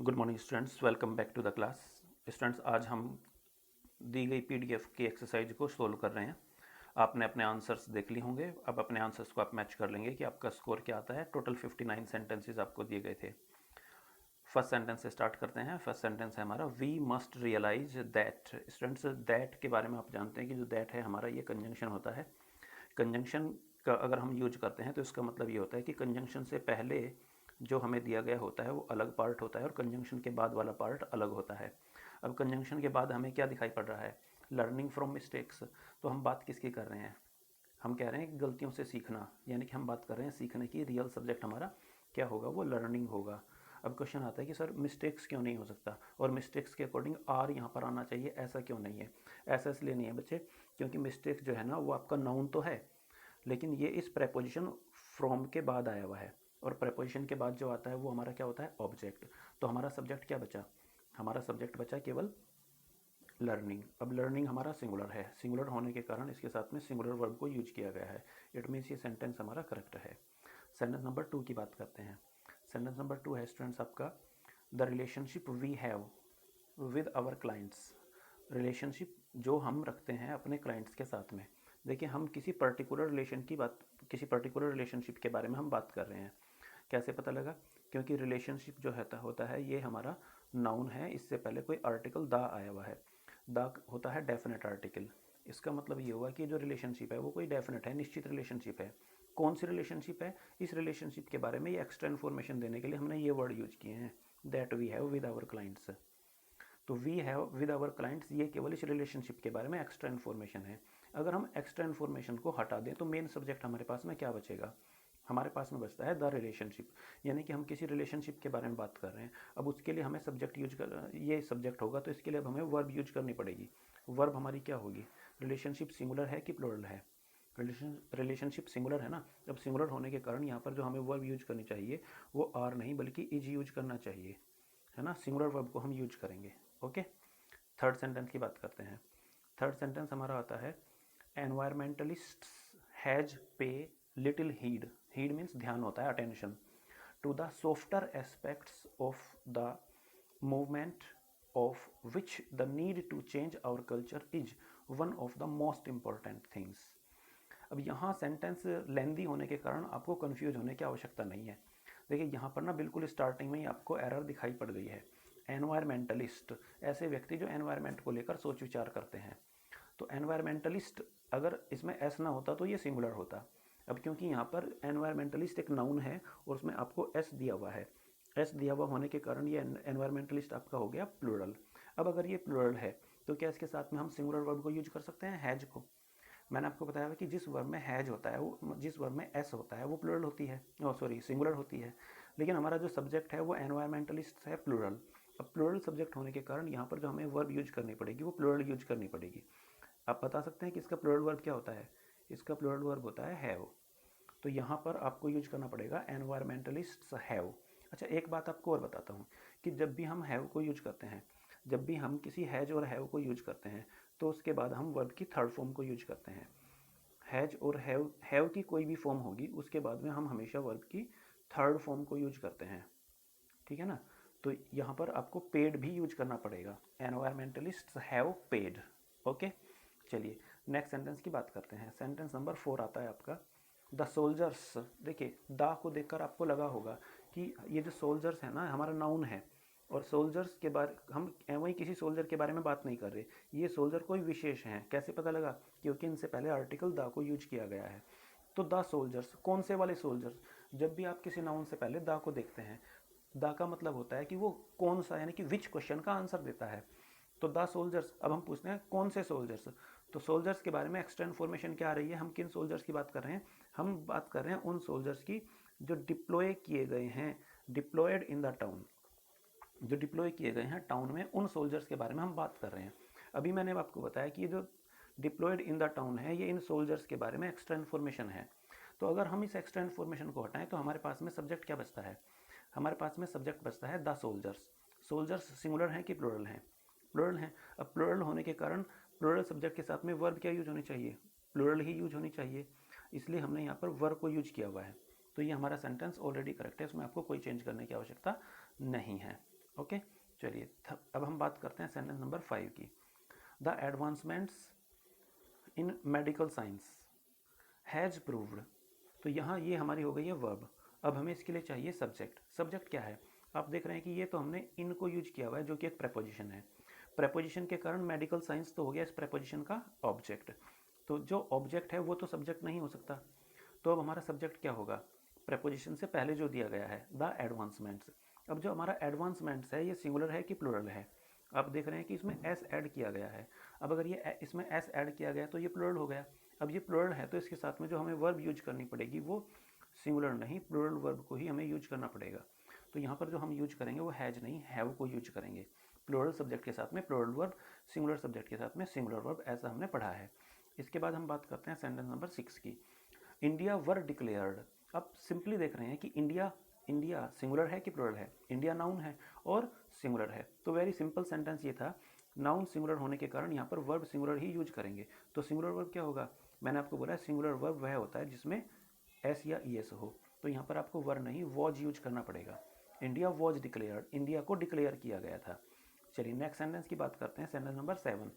Good morning students, welcome back to the class. Students, आज हम दी गई पीडीएफ की एक्सरसाइज को सोल्व कर रहे हैं। आपने अपने आंसर्स देख लिए होंगे। अब अपने आंसर्स को आप मैच कर लेंगे कि आपका स्कोर क्या आता है। टोटल 59 सेंटेंसेस आपको दिए गए थे। फर्स्ट सेंटेंस से स्टार्ट करते हैं। फर्स्ट सेंटेंस है हमारा, we must realise that. Students, that के बारे में आप जानते हैं कि जो दैट है हमारा, ये कंजंक्शन होता है। कंजंक्शन का अगर हम यूज करते हैं तो इसका मतलब ये होता है कि कंजंक्शन से पहले जो हमें दिया गया होता है वो अलग पार्ट होता है और कंजंक्शन के बाद वाला पार्ट अलग होता है। अब कंजंक्शन के बाद हमें क्या दिखाई पड़ रहा है? Learning from mistakes. तो हम बात किसकी कर रहे हैं? हम कह रहे हैं कि गलतियों से सीखना, यानी कि हम बात कर रहे हैं सीखने की। रियल सब्जेक्ट हमारा क्या होगा? वो लर्निंग होगा। अब क्वेश्चन आता है कि सर मिस्टेक्स क्यों नहीं हो सकता, और मिस्टेक्स के अकॉर्डिंग आर यहाँ पर आना चाहिए, ऐसा क्यों नहीं है? ऐसा इसलिए नहीं है बच्चे, क्योंकि मिस्टेक जो है ना वो आपका नाउन तो है, लेकिन ये इस प्रेपोजिशन फ्रॉम के बाद आया हुआ है, और प्रेपोजिशन के बाद जो आता है वो हमारा क्या होता है? ऑब्जेक्ट। तो हमारा सब्जेक्ट क्या बचा? हमारा सब्जेक्ट बचा केवल लर्निंग। अब लर्निंग हमारा सिंगुलर है, सिंगुलर होने के कारण इसके साथ में सिंगुलर वर्ब को यूज किया गया है। इट मीन्स ये सेंटेंस हमारा करेक्ट है। सेंटेंस नंबर 2 की बात करते हैं। सेंटेंस नंबर 2 है स्टूडेंट्स आपका, the relationship we have with our clients. Relationship जो हम रखते हैं अपने क्लाइंट्स के साथ में। देखिए, हम किसी पर्टिकुलर रिलेशनशिप के बारे में हम बात कर रहे हैं। कैसे पता लगा? क्योंकि रिलेशनशिप जो होता है ये हमारा नाउन है, इससे पहले कोई आर्टिकल द आया हुआ है। द होता है डेफिनेट आर्टिकल। इसका मतलब ये हुआ कि जो रिलेशनशिप है वो कोई डेफिनेट है, निश्चित रिलेशनशिप है। कौन सी रिलेशनशिप है? इस रिलेशनशिप के बारे में ये एक्स्ट्रा इन्फॉर्मेशन देने के लिए हमने ये वर्ड यूज किए हैं, that we have with our clients. तो we have with our clients, ये केवल इस रिलेशनशिप के बारे में एक्स्ट्रा इन्फॉर्मेशन है। अगर हम एक्स्ट्रा इन्फॉर्मेशन को हटा दें तो मेन सब्जेक्ट हमारे पास में क्या बचेगा? हमारे पास में बचता है द रिलेशनशिप, यानी कि हम किसी रिलेशनशिप के बारे में बात कर रहे हैं। अब उसके लिए हमें सब्जेक्ट यूज कर, ये सब्जेक्ट होगा तो इसके लिए अब हमें वर्ब यूज करनी पड़ेगी। वर्ब हमारी क्या होगी? रिलेशनशिप सिंगुलर है कि प्लूरल है? रिलेशनशिप सिंगुलर है ना। अब सिंगुलर होने के कारण यहाँ पर जो हमें वर्ब यूज करनी चाहिए वो आर नहीं बल्कि इज यूज करना चाहिए, है ना। सिंगुलर वर्ब को हम यूज करेंगे। ओके। थर्ड सेंटेंस की बात करते हैं। थर्ड सेंटेंस हमारा आता है, environmentalists has pay little heed. Heed means ध्यान होता है, attention, to the softer aspects of the movement of which the need to change our culture is one of the most important things. अब यहाँ sentence लेंदी होने के कारण आपको confuse होने की आवश्यकता नहीं है। देखिए, यहाँ पर ना बिल्कुल स्टार्टिंग में ही आपको एरर दिखाई पड़ गई है। एनवायरमेंटलिस्ट, ऐसे व्यक्ति जो एनवायरमेंट को लेकर सोच विचार करते हैं। तो एनवायरमेंटलिस्ट, अगर इसमें एस ना होता तो ये सिंगुलर होता। अब क्योंकि यहाँ पर एनवायरमेंटलिस्ट एक नाउन है और उसमें आपको एस दिया हुआ है, एस दिया हुआ होने के कारण ये एनवायरमेंटलिस्ट आपका हो गया प्लूरल। अब अगर ये प्लूरल है तो क्या इसके साथ में हम सिंगुलर वर्ब को यूज कर सकते हैं, हैज को? मैंने आपको बताया कि जिस वर्ब में हैज होता है, वो जिस वर्ब में एस होता है वो प्लूरल होती है, सॉरी सिंगुलर होती है। लेकिन हमारा जो सब्जेक्ट है वो एनवायरमेंटलिस्ट है, प्लूरल। अब प्लूरल सब्जेक्ट होने के कारण यहाँ पर जो हमें वर्ब यूज करनी पड़ेगी वो प्लूरल यूज करनी पड़ेगी। आप बता सकते हैं कि इसका प्लूरल वर्ब क्या होता है? इसका प्लूरल वर्ब होता है हैव। तो यहाँ पर आपको यूज करना पड़ेगा एनवायरमेंटलिस्ट्स हैव। अच्छा, एक बात आपको और बताता हूँ कि जब भी हम हैव को यूज करते हैं, जब भी हम किसी हैज और हैव को यूज करते हैं तो उसके बाद हम वर्ब की थर्ड फॉर्म को यूज करते हैं। हैज और हैव की कोई भी फॉर्म होगी उसके बाद में हम हमेशा वर्ब की थर्ड फॉर्म को यूज करते हैं, ठीक है ना। तो यहाँ पर आपको पेड भी यूज करना पड़ेगा, एनवायरमेंटलिस्ट्स हैव पेड। ओके, चलिए नेक्स्ट सेंटेंस की बात करते हैं। सेंटेंस नंबर 4 आता है आपका, द सोल्जर्स। देखिए, द को देखकर आपको लगा होगा कि ये जो सोल्जर्स है ना हमारा नाउन है, और सोल्जर्स के बारे हम वही किसी सोल्जर के बारे में बात नहीं कर रहे। ये सोल्जर कोई विशेष हैं। कैसे पता लगा? क्योंकि इनसे पहले आर्टिकल द को यूज किया गया है। तो द सोल्जर्स, कौन से वाले सोल्जर्स? जब भी आप किसी नाउन से पहले द को देखते हैं, द का मतलब होता है कि वो कौन सा, यानी कि विच क्वेश्चन का आंसर देता है। तो द सोल्जर्स, अब हम पूछते हैं कौन से सोल्जर्स। तो सोल्जर्स के बारे में एक्स्ट्रा इन्फॉर्मेशन क्या आ रही है? हम किन सोल्जर्स की बात कर रहे हैं? हम बात कर रहे हैं उन सोल्जर्स की जो डिप्लॉय किए गए हैं, डिप्लॉयड इन द टाउन, जो डिप्लॉय किए गए हैं टाउन में, उन सोल्जर्स के बारे में हम बात कर रहे हैं। अभी मैंने आपको बताया कि ये जो डिप्लॉयड इन द टाउन है ये इन सोल्जर्स के बारे में एक्स्ट्रा इन्फॉर्मेशन है। तो अगर हम इस एक्स्ट्रा इन्फॉर्मेशन को हटाएं तो हमारे पास में सब्जेक्ट क्या बचता है? हमारे पास में सब्जेक्ट बचता है द सोल्जर्स। सोल्जर्स सिंगुलर हैं कि प्लूरल हैं? प्लूरल हैं। अब प्लूरल होने के कारण प्लूरल सब्जेक्ट के साथ में वर्ब क्या यूज होनी चाहिए? प्लूरल ही यूज होनी चाहिए, इसलिए हमने यहाँ पर वर्ब को यूज किया हुआ है। तो ये हमारा सेंटेंस ऑलरेडी करेक्ट है, इसमें आपको कोई चेंज करने की आवश्यकता नहीं है। ओके, चलिए अब हम बात करते हैं सेंटेंस नंबर 5 की। The advancements in medical science has proved. तो यहाँ ये हमारी हो गई है वर्ब। अब हमें इसके लिए चाहिए सब्जेक्ट। सब्जेक्ट क्या है? आप देख रहे हैं कि ये तो हमने इनको यूज किया हुआ है, जो कि एक प्रेपोजिशन है। प्रेपोजिशन के कारण मेडिकल साइंस तो हो गया इस प्रेपोजिशन का ऑब्जेक्ट। तो जो ऑब्जेक्ट है वो तो सब्जेक्ट नहीं हो सकता। तो अब हमारा सब्जेक्ट क्या होगा? प्रेपोजिशन से पहले जो दिया गया है, द एडवांसमेंट्स। अब जो हमारा एडवांसमेंट्स है, ये सिंगुलर है कि प्लूरल है? आप देख रहे हैं कि इसमें एस ऐड किया गया है। अब अगर ये इसमें एस ऐड किया गया तो ये प्लूरल हो गया। अब ये प्लूरल है तो इसके साथ में जो हमें वर्ब यूज करनी पड़ेगी वो सिंगुलर नहीं, प्लूरल वर्ब को ही हमें यूज करना पड़ेगा। तो यहाँ पर जो हम यूज करेंगे वो हैज नहीं, हैव को यूज करेंगे। प्लूरल सब्जेक्ट के साथ में प्लूरल वर्ब, सिंगुलर सब्जेक्ट के साथ में सिंगुलर वर्ब, ऐसा हमने पढ़ा है। इसके बाद हम बात करते हैं सेंटेंस नंबर 6 की। इंडिया वर डिक्लेयर्ड। अब सिंपली देख रहे हैं कि इंडिया, इंडिया सिंगुलर है कि प्लूरल है? इंडिया नाउन है और सिंगुलर है, तो वेरी सिंपल सेंटेंस ये था। नाउन सिंगुलर होने के कारण यहाँ पर वर्ब सिंगुलर ही यूज करेंगे। तो सिंगुलर वर्ब क्या होगा? मैंने आपको बोला सिंगुलर वर्ब वह होता है जिसमें एस या ई एस हो। तो यहाँ पर आपको वर नहीं, वॉज यूज करना पड़ेगा। इंडिया वॉज डिक्लेयर्ड, इंडिया को डिक्लेयर किया गया था। चलिए नेक्स्ट सेंटेंस की बात करते हैं, sentence number 7।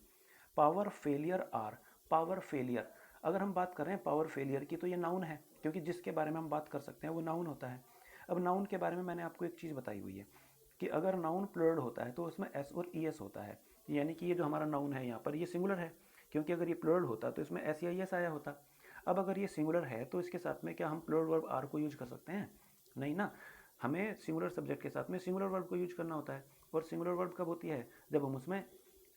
Power failure are. Power failure, अगर हम बात कर रहे हैं पावर फेलियर की तो ये नाउन है, क्योंकि जिसके बारे में हम बात कर सकते हैं वो नाउन होता है। अब नाउन के बारे में मैंने आपको एक चीज़ बताई हुई है कि अगर नाउन प्लूरल होता है तो उसमें एस और ई एस होता है। यानी कि ये जो हमारा नाउन है यहाँ पर ये सिंगुलर है, क्योंकि अगर ये प्लूरल होता तो इसमें एस या ई एस आया होता। अब अगर ये सिंगुलर है तो इसके साथ में क्या हम प्लूरल वर्ब आर को यूज कर सकते हैं? नहीं ना, हमें सिंगुलर सब्जेक्ट के साथ में सिंगुलर वर्ब को यूज करना होता है। और सिंगुलर वर्ब कब होती है? जब हम उसमें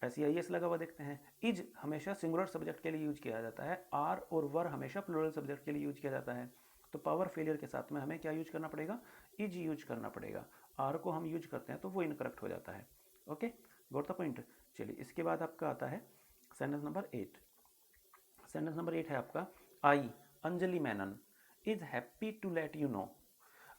एस या ई एस लगा हुआ देखते हैं। इज हमेशा सिंगुलर सब्जेक्ट के लिए यूज किया जाता है, आर और वर हमेशा प्लूरल सब्जेक्ट के लिए यूज किया जाता है। तो पावर फेलियर के साथ में हमें क्या यूज करना पड़ेगा? इज यूज करना पड़ेगा। आर को हम यूज करते हैं तो वो इनकरेक्ट हो जाता है। Okay, got the point. चलिए इसके बाद आपका आता है सेंटेंस नंबर 8। सेंटेंस नंबर 8 है आपका, I Anjali Menon is happy to let you know.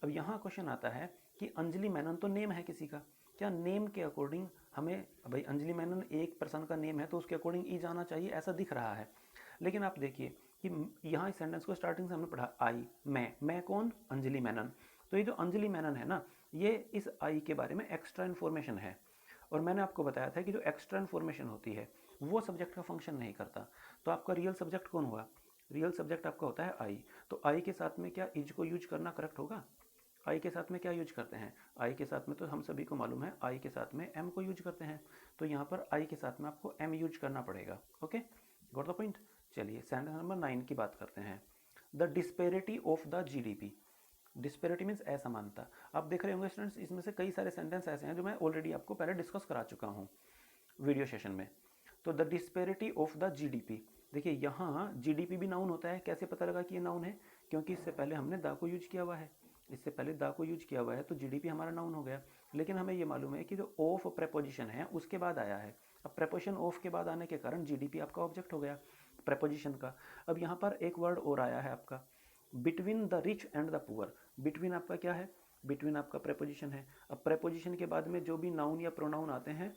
अब यहाँ क्वेश्चन आता है कि अंजलि मेनन तो नेम है किसी का, क्या नेम के अकॉर्डिंग हमें, भाई अंजलि मेनन एक पर्सन का नेम है तो उसके अकॉर्डिंग ई जाना चाहिए, ऐसा दिख रहा है। लेकिन आप देखिए कि यहाँ इस सेंटेंस को स्टार्टिंग से हमने पढ़ा आई, मैं कौन? अंजलि मेनन। तो ये जो अंजलि मेनन है ना, ये इस आई के बारे में एक्स्ट्रा इन्फॉर्मेशन है। और मैंने आपको बताया था कि जो एक्स्ट्रा इन्फॉर्मेशन होती है वो सब्जेक्ट का फंक्शन नहीं करता। तो आपका रियल सब्जेक्ट कौन हुआ? रियल सब्जेक्ट आपका होता है आई। तो आई के साथ में क्या इज को यूज करना करेक्ट होगा? आई के साथ में क्या यूज करते हैं? आई के साथ में तो हम सभी को मालूम है, आई के साथ में एम को यूज करते हैं। तो यहाँ पर आई के साथ में आपको एम यूज करना पड़ेगा। Okay, got the point. चलिए सेंटेंस नंबर 9 की बात करते हैं, the disparity of the GDP. Disparity means असमानता। आप देख रहे होंगे स्टूडेंट्स, इसमें से कई सारे सेंटेंस ऐसे हैं जो मैं ऑलरेडी आपको पहले डिस्कस करा चुका हूँ वीडियो सेशन में। तो the disparity of the GDP, देखिए यहाँ जीडीपी भी नाउन होता है। कैसे पता लगा कि ये नाउन है? क्योंकि इससे पहले हमने द को यूज किया हुआ है, इससे पहले द को यूज किया हुआ है, तो जीडीपी हमारा नाउन हो गया। लेकिन हमें ये मालूम है कि जो ऑफ प्रेपोजिशन है उसके बाद आया है। अब प्रेपोजिशन ऑफ के बाद आने के कारण जीडीपी आपका ऑब्जेक्ट हो गया प्रेपोजिशन का। अब यहाँ पर एक वर्ड और आया है आपका, between the rich and the poor. Between आपका क्या है? बिटवीन आपका प्रेपोजिशन है। अब प्रेपोजिशन के बाद में जो भी नाउन या प्रोनाउन आते हैं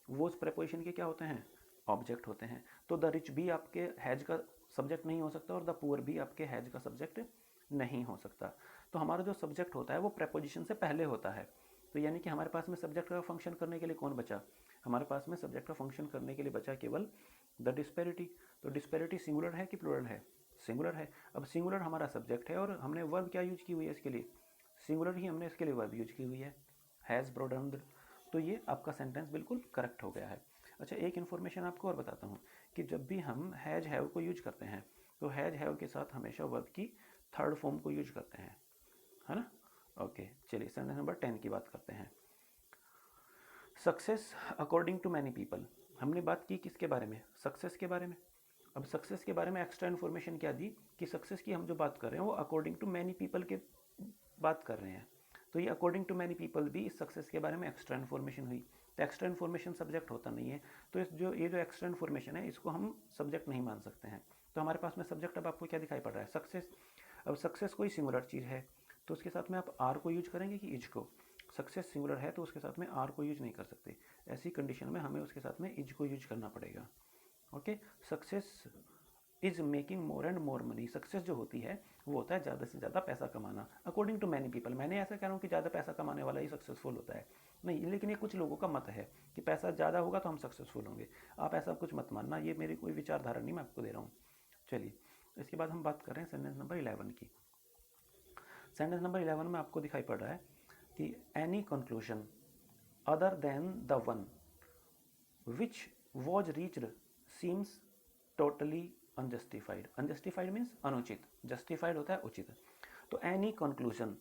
वो उस प्रेपोजिशन के क्या होते हैं? ऑब्जेक्ट होते हैं। तो द रिच भी आपके हैज का सब्जेक्ट नहीं हो सकता और द पुअर भी आपके हैज का सब्जेक्ट नहीं हो सकता। तो हमारा जो सब्जेक्ट होता है वो प्रेपोजिशन से पहले होता है। तो यानी कि हमारे पास में सब्जेक्ट का फंक्शन करने के लिए कौन बचा? हमारे पास में सब्जेक्ट का फंक्शन करने के लिए बचा केवल द डिस्पेरिटी। तो डिस्पेरिटी सिंगुलर है कि प्लूरल है? सिंगुलर है। अब सिंगुलर हमारा सब्जेक्ट है और हमने वर्ब क्या यूज की हुई है इसके लिए? सिंगुलर ही हमने इसके लिए वर्ब यूज की हुई है, हैज़ ब्रॉडन्ड। तो ये आपका सेंटेंस बिल्कुल करेक्ट हो गया है। अच्छा, एक इन्फॉर्मेशन आपको और बताता हूँ कि जब भी हम हैज हैव को यूज करते हैं तो हैज हैव के साथ हमेशा वर्ब की थर्ड फॉर्म को यूज करते हैं, है ना? ओके, चलिए सेंटेंस नंबर 10 की बात करते हैं, success according to many people. हमने बात की किसके बारे में? सक्सेस के बारे में। अब सक्सेस के बारे में एक्स्ट्रा इन्फॉर्मेशन क्या दी कि सक्सेस की हम जो बात कर रहे हैं वो अकॉर्डिंग टू मैनी पीपल के बात कर रहे हैं। तो ये अकॉर्डिंग टू मैनी पीपल भी इस सक्सेस के बारे में एक्स्ट्रा इन्फॉर्मेशन हुई। तो एक्स्ट्रा इन्फॉर्मेशन सब्जेक्ट होता नहीं है, तो ये जो एक्स्ट्रा इन्फॉर्मेशन है इसको हम सब्जेक्ट नहीं मान सकते हैं। तो हमारे पास में सब्जेक्ट अब आपको क्या दिखाई पड़ रहा है? सक्सेस। अब सक्सेस कोई सिंगुलर चीज़ है तो उसके साथ में आप आर को यूज करेंगे कि इज को? सक्सेस सिंगुलर है तो उसके साथ में आर को यूज नहीं कर सकते। ऐसी कंडीशन में हमें उसके साथ में इज को यूज करना पड़ेगा। Okay, success is making more and more money. Success जो होती है वो होता है ज़्यादा से ज़्यादा पैसा कमाना। अकॉर्डिंग टू मैनी पीपल, मैंने ऐसा कह रहा हूँ कि ज़्यादा पैसा कमाने वाला ही सक्सेसफुल होता है। नहीं, लेकिन ये कुछ लोगों का मत है कि पैसा ज़्यादा होगा तो हम सक्सेसफुल होंगे। आप ऐसा कुछ मत मानना, ये मेरी कोई विचारधारा नहीं, मैं आपको दे रहा हूँ। चलिए, इसके बाद हम बात कर रहे हैं सेंटेंस नंबर 11 की। सेंटेंस नंबर 11 में आपको दिखाई पड़ रहा है कि any conclusion other than the one which was reached seems totally unjustified. Unjustified means अनुचित, जस्टिफाइड होता है उचित। तो any conclusion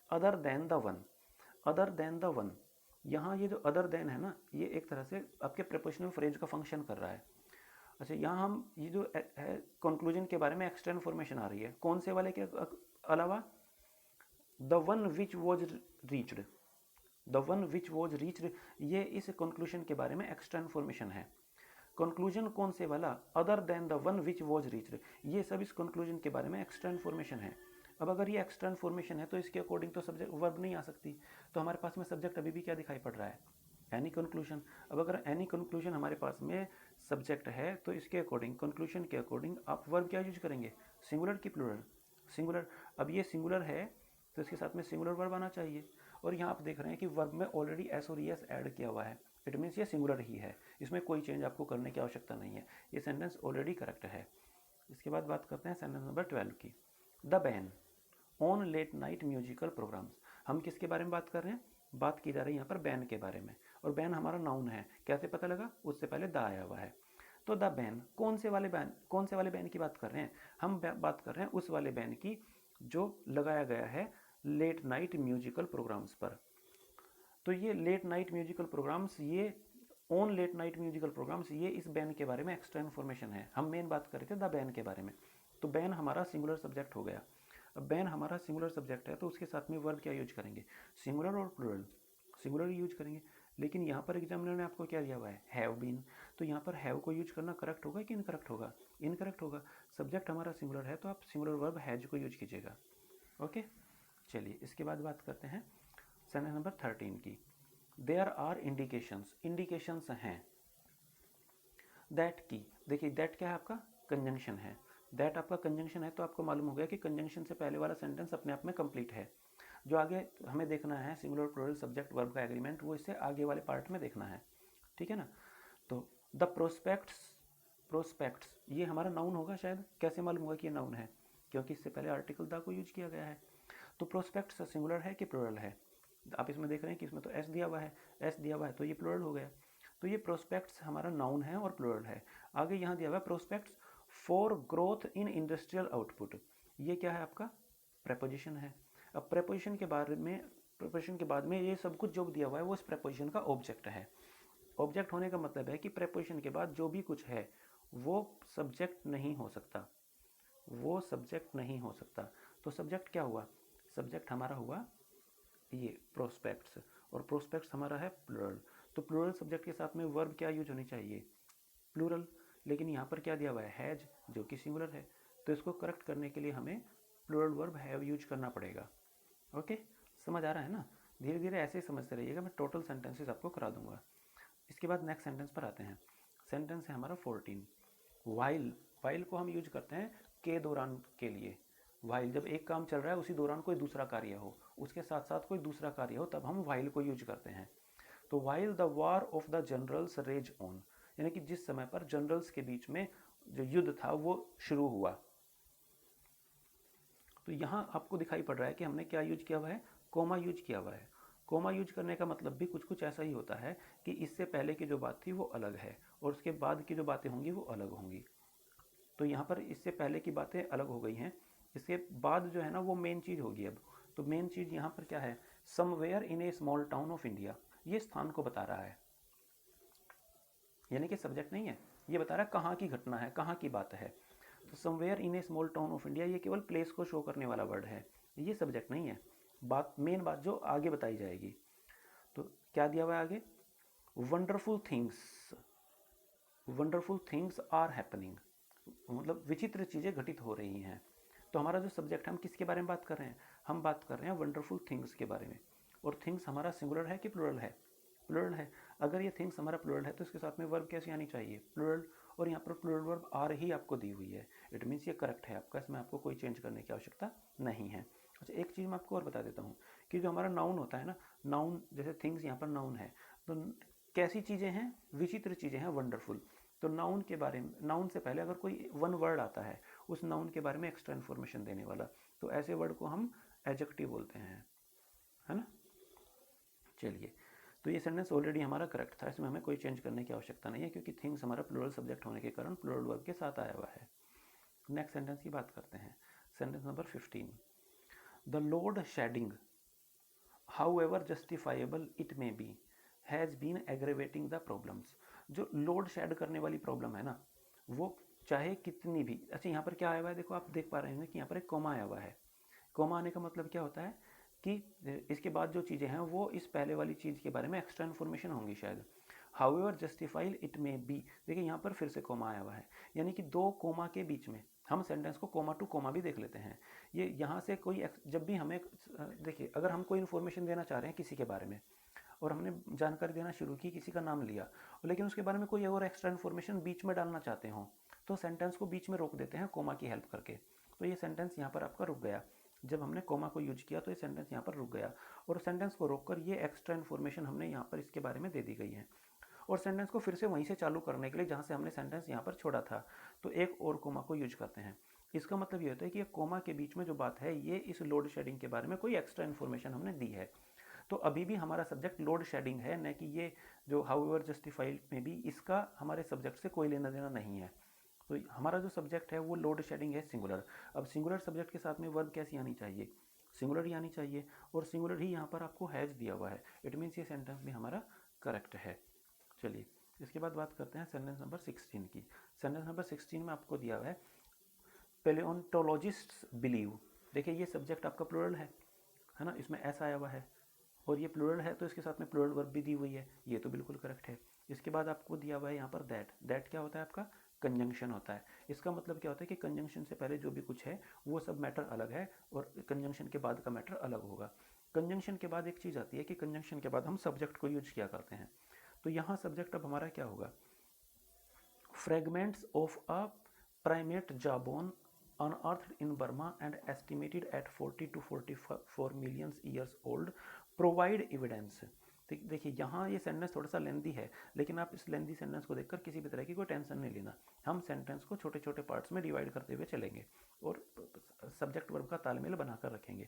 other than the one, other than the one, यहाँ ये जो अदर देन है ना, ये एक तरह से आपके प्रीपोजिशनल फ्रेज का फंक्शन कर रहा है। अच्छा, यहाँ हम ये जो है कंक्लूजन के बारे में एक्स्ट्रा इन्फॉर्मेशन आ रही है, कौन से वाले के अलावा? The one which was reached, the one which was reached, ये इस कंक्लूजन के बारे में एक्स्ट्रा इन्फॉर्मेशन है। कंक्लूजन कौन से वाला? Other than the one which was reached, ये सब इस कंक्लूजन के बारे में एक्स्ट्रा इन्फॉर्मेशन है। अब अगर ये एक्स्ट्रा इन्फॉर्मेशन है तो इसके अकॉर्डिंग तो सब्जेक्ट वर्ब नहीं आ सकती, तो हमारे पास में सब्जेक्ट अभी भी क्या दिखाई पड़ रहा है? Any conclusion. अब अगर एनी कंक्लूजन हमारे पास में सब्जेक्ट है तो इसके अकॉर्डिंग, कंक्लूजन के अकॉर्डिंग आप वर्ब क्या यूज करेंगे? सिंगुलर की प्लूरल? सिंगुलर। अब ये सिंगुलर है तो इसके साथ में सिंगुलर वर्ब आना चाहिए, और यहाँ आप देख रहे हैं कि वर्ब में ऑलरेडी एस और एस ऐड किया हुआ है, इट मीन्स ये सिंगुलर ही है, इसमें कोई चेंज आपको करने की आवश्यकता नहीं है, ये सेंटेंस ऑलरेडी करेक्ट है। इसके बाद बात करते हैं सेंटेंस नंबर 12 की। The ban on late night musical programmes. हम किसके बारे में बात कर रहे हैं? बात की जा रही है यहाँ पर बैन के बारे में, और बैन हमारा नाउन है। कैसे पता लगा? उससे पहले द आया हुआ है। तो द बैन, कौन से वाले बैन, कौन से वाले बैन की बात कर रहे हैं? हम बात कर रहे हैं उस वाले बैन की जो लगाया गया है लेट नाइट म्यूजिकल प्रोग्राम्स पर। तो ये लेट नाइट म्यूजिकल प्रोग्राम्स, ये on late night musical programmes, ये इस बैन के बारे में एक्स्ट्रा इन्फॉर्मेशन है। हम मेन बात कर रहे थे द बैन के बारे में, तो बैन हमारा सिंगुलर सब्जेक्ट हो गया। अब बैन हमारा सिंगुलर सब्जेक्ट है तो उसके साथ में वर्ब क्या यूज करेंगे? सिंगुलर और प्लूरल? सिंगुलर यूज करेंगे। लेकिन यहाँ पर एग्जामिनर ने आपको क्या दिया हुआ है? Have been. तो यहाँ पर हैव को यूज करना करेक्ट होगा कि इनकरेक्ट होगा? इनकरेक्ट होगा। सब्जेक्ट हमारा सिंगुलर है तो आप सिंगुलर वर्ब हैज को यूज कीजिएगा। ओके, चलिए इसके बाद बात करते हैं सेंटेंस नंबर 13 की। देयर आर इंडिकेशंस, इंडिकेशंस हैं दैट की। देखिए दैट क्या है? आपका कंजंक्शन है। दैट आपका कंजंक्शन है तो आपको मालूम हो गया कि कंजंक्शन से पहले वाला सेंटेंस अपने आप में कंप्लीट है। जो आगे हमें देखना है सिंगुलर प्लूरल सब्जेक्ट वर्ब का एग्रीमेंट, वो इससे आगे वाले पार्ट में देखना है, ठीक है ना। तो द प्रोस्पेक्ट्स, प्रोस्पेक्ट्स ये हमारा नाउन होगा शायद। कैसे मालूम होगा कि ये नाउन है? क्योंकि इससे पहले आर्टिकल द को यूज किया गया है। तो प्रोस्पेक्ट्स सिंगुलर है कि प्लूरल है? आप इसमें देख रहे हैं कि इसमें तो एस दिया हुआ है, एस दिया हुआ है तो ये प्लूरल हो गया। तो ये प्रोस्पेक्ट्स हमारा नाउन है और प्लूरल है। आगे यहाँ दिया हुआ है prospects for growth in industrial output, ये क्या है? आपका प्रेपोजिशन है। अब प्रेपोजिशन के बारे में, प्रेपोजिशन के बाद में ये सब कुछ जो दिया हुआ है वो इस प्रेपोजिशन का ऑब्जेक्ट है। ऑब्जेक्ट होने का मतलब है कि प्रेपोजिशन के बाद जो भी कुछ है वो सब्जेक्ट नहीं हो सकता, वो सब्जेक्ट नहीं हो सकता। तो सब्जेक्ट क्या हुआ? सब्जेक्ट हमारा हुआ ये प्रोस्पेक्ट्स, और प्रोस्पेक्ट्स हमारा है प्लूरल। तो प्लूरल सब्जेक्ट के साथ में वर्ब क्या यूज होनी चाहिए? प्लूरल। लेकिन यहाँ पर क्या दिया हुआ है? हैज, जो कि सिंगुलर है। तो इसको करेक्ट करने के लिए हमें प्लूरल वर्ब हैव यूज करना पड़ेगा। ओके, समझ आ रहा है ना? धीरे धीरे ऐसे ही समझते रहिएगा, मैं टोटल सेंटेंसेस आपको करा दूंगा। इसके बाद नेक्स्ट सेंटेंस पर आते हैं। सेंटेंस है हमारा 14। वाइल, वाइल को हम यूज करते हैं के दौरान के लिए। वाइल जब एक काम चल रहा है उसी दौरान कोई दूसरा कार्य हो, उसके साथ साथ कोई दूसरा कार्य हो, तब हम वाइल को यूज करते हैं। तो while the war of the generals rage on, यानी कि जिस समय पर जनरल्स के बीच में जो युद्ध था वो शुरू हुआ। तो यहाँ आपको दिखाई पड़ रहा है कि हमने क्या यूज किया हुआ है? कोमा यूज किया हुआ है। कोमा यूज करने का मतलब भी कुछ कुछ ऐसा ही होता है कि इससे पहले की जो बात थी वो अलग है और उसके बाद की जो बातें होंगी वो अलग होंगी। तो यहाँ पर इससे पहले की बातें अलग हो गई हैं, इसके बाद जो है ना वो मेन चीज़ होगी अब। तो मेन चीज़ यहाँ पर क्या है? Somewhere in A small town of India, ये स्थान को बता रहा है, यानी कि सब्जेक्ट नहीं है, ये बता रहा है कहाँ की घटना है, कहाँ की बात है। तो somewhere in A small town of India ये केवल प्लेस को शो करने वाला वर्ड है, ये सब्जेक्ट नहीं है। बात, मेन बात जो आगे बताई जाएगी। तो क्या दिया हुआ है आगे? Wonderful things, wonderful things are happening, मतलब विचित्र चीज़ें घटित हो रही हैं। तो हमारा जो सब्जेक्ट है, हम किसके बारे में बात कर रहे हैं? हम बात कर रहे हैं वंडरफुल थिंग्स के बारे में। और थिंग्स हमारा सिंगुलर है कि प्लूरल है? प्लूरल है। अगर ये थिंग्स हमारा प्लूरल है तो इसके साथ में वर्ब कैसी आनी चाहिए? प्लूरल। और यहाँ पर प्लूरल वर्ब आर ही आपको दी हुई है, इट मीन्स ये करेक्ट है आपका, इसमें आपको कोई चेंज करने की आवश्यकता नहीं है। अच्छा, एक चीज़ मैं आपको और बता देता हूँ कि जो हमारा नाउन होता है ना, नाउन जैसे थिंग्स यहाँ पर नाउन है, तो कैसी चीज़ें हैं, विचित्र चीज़ें हैं, वंडरफुल। तो नाउन के बारे में, नाउन से पहले अगर कोई वन वर्ड आता है उस नाउन के बारे में एक्स्ट्रा इन्फॉर्मेशन देने वाला, तो ऐसे वर्ड को हम एडजेक्टिव बोलते हैं, है ना। चलिए, तो ये सेंटेंस ऑलरेडी हमारा करेक्ट था, इसमें हमें कोई चेंज करने की आवश्यकता नहीं है क्योंकि थिंग्स हमारा प्लूरल सब्जेक्ट होने के कारण प्लूरल वर्ब के साथ आया हुआ है। नेक्स्ट सेंटेंस की बात करते हैं, sentence number 15। The load shedding, however justifiable it may be, has been aggravating the problems. जो लोड शेड करने वाली प्रॉब्लम है ना, वो चाहे कितनी भी, अच्छा यहाँ पर क्या आया हुआ है, देखो आप देख पा रहे हैं कि यहाँ पर एक कोमा आया हुआ है। कोमा आने का मतलब क्या होता है कि इसके बाद जो चीज़ें हैं वो इस पहले वाली चीज़ के बारे में एक्स्ट्रा इन्फॉर्मेशन होंगी शायद। However justified it may B, देखिए यहाँ पर फिर से कोमा आया हुआ है, यानी कि दो कोमा के बीच में हम सेंटेंस को कोमा टू कोमा भी देख लेते हैं। ये यहाँ से कोई जब भी हमें, देखिए अगर हम कोई इन्फॉर्मेशन देना चाह रहे हैं किसी के बारे में और हमने जानकारी देना शुरू की, किसी का नाम लिया, लेकिन उसके बारे में कोई और एक्स्ट्रा इन्फॉर्मेशन बीच में डालना चाहते हो, तो सेंटेंस को बीच में रोक देते हैं कोमा की हेल्प करके। तो ये सेंटेंस यहाँ पर आपका रुक गया, जब हमने कोमा को यूज किया तो ये सेंटेंस यहाँ पर रुक गया, और सेंटेंस को रोककर ये एक्स्ट्रा इन्फॉर्मेशन हमने यहाँ पर इसके बारे में दे दी गई है। और सेंटेंस को फिर से वहीं से चालू करने के लिए जहाँ से हमने सेंटेंस यहाँ पर छोड़ा था, तो एक और कोमा को यूज करते हैं। इसका मतलब ये होता है कि कोमा के बीच में जो बात है ये इस लोड शेडिंग के बारे में कोई एक्स्ट्रा इन्फॉर्मेशन हमने दी है। तो अभी भी हमारा सब्जेक्ट लोड शेडिंग है, न कि ये जो हाउएवर जस्टिफाइड में भी, इसका हमारे सब्जेक्ट से कोई लेना देना नहीं है। तो हमारा जो सब्जेक्ट है वो लोड शेडिंग है, सिंगुलर। अब सिंगुलर सब्जेक्ट के साथ में वर्ब कैसी आनी चाहिए, सिंगुलर ही आनी चाहिए, और सिंगुलर ही यहाँ पर आपको हैज दिया हुआ है। इट मीन्स ये सेंटेंस भी हमारा करेक्ट है। चलिए, इसके बाद बात करते हैं सेंटेंस नंबर 16 की। सेंटेंस नंबर 16 में आपको दिया हुआ है पेलियोंटोलॉजिस्ट्स बिलीव। देखिए ये सब्जेक्ट आपका प्लूरल है ना, इसमें ऐसा आया हुआ है, और ये प्लूरल है तो इसके साथ में प्लूरल वर्ब भी दी हुई है, ये तो बिल्कुल करेक्ट है। इसके बाद आपको दिया हुआ है यहाँ पर दैट। दैट क्या होता है आपका, कंजंक्शन होता है। इसका मतलब क्या होता है कि कंजंक्शन से पहले जो भी कुछ है वो सब मैटर अलग है, और कंजंक्शन के बाद का मैटर अलग होगा। कंजंक्शन के बाद एक चीज़ आती है कि कंजंक्शन के बाद हम सब्जेक्ट को यूज किया करते हैं। तो यहाँ सब्जेक्ट अब हमारा क्या होगा, fragments of a primate jawbone unearthed in Burma and estimated at 40 to 44 million years old provide evidence। देखिए यहाँ ये सेंटेंस थोड़ा सा लेंदी है, लेकिन आप इस लेंदी सेंटेंस को देखकर किसी भी तरह की कोई टेंशन नहीं लेना। हम सेंटेंस को छोटे छोटे पार्ट्स में डिवाइड करते हुए चलेंगे और सब्जेक्ट वर्ब का तालमेल बनाकर रखेंगे।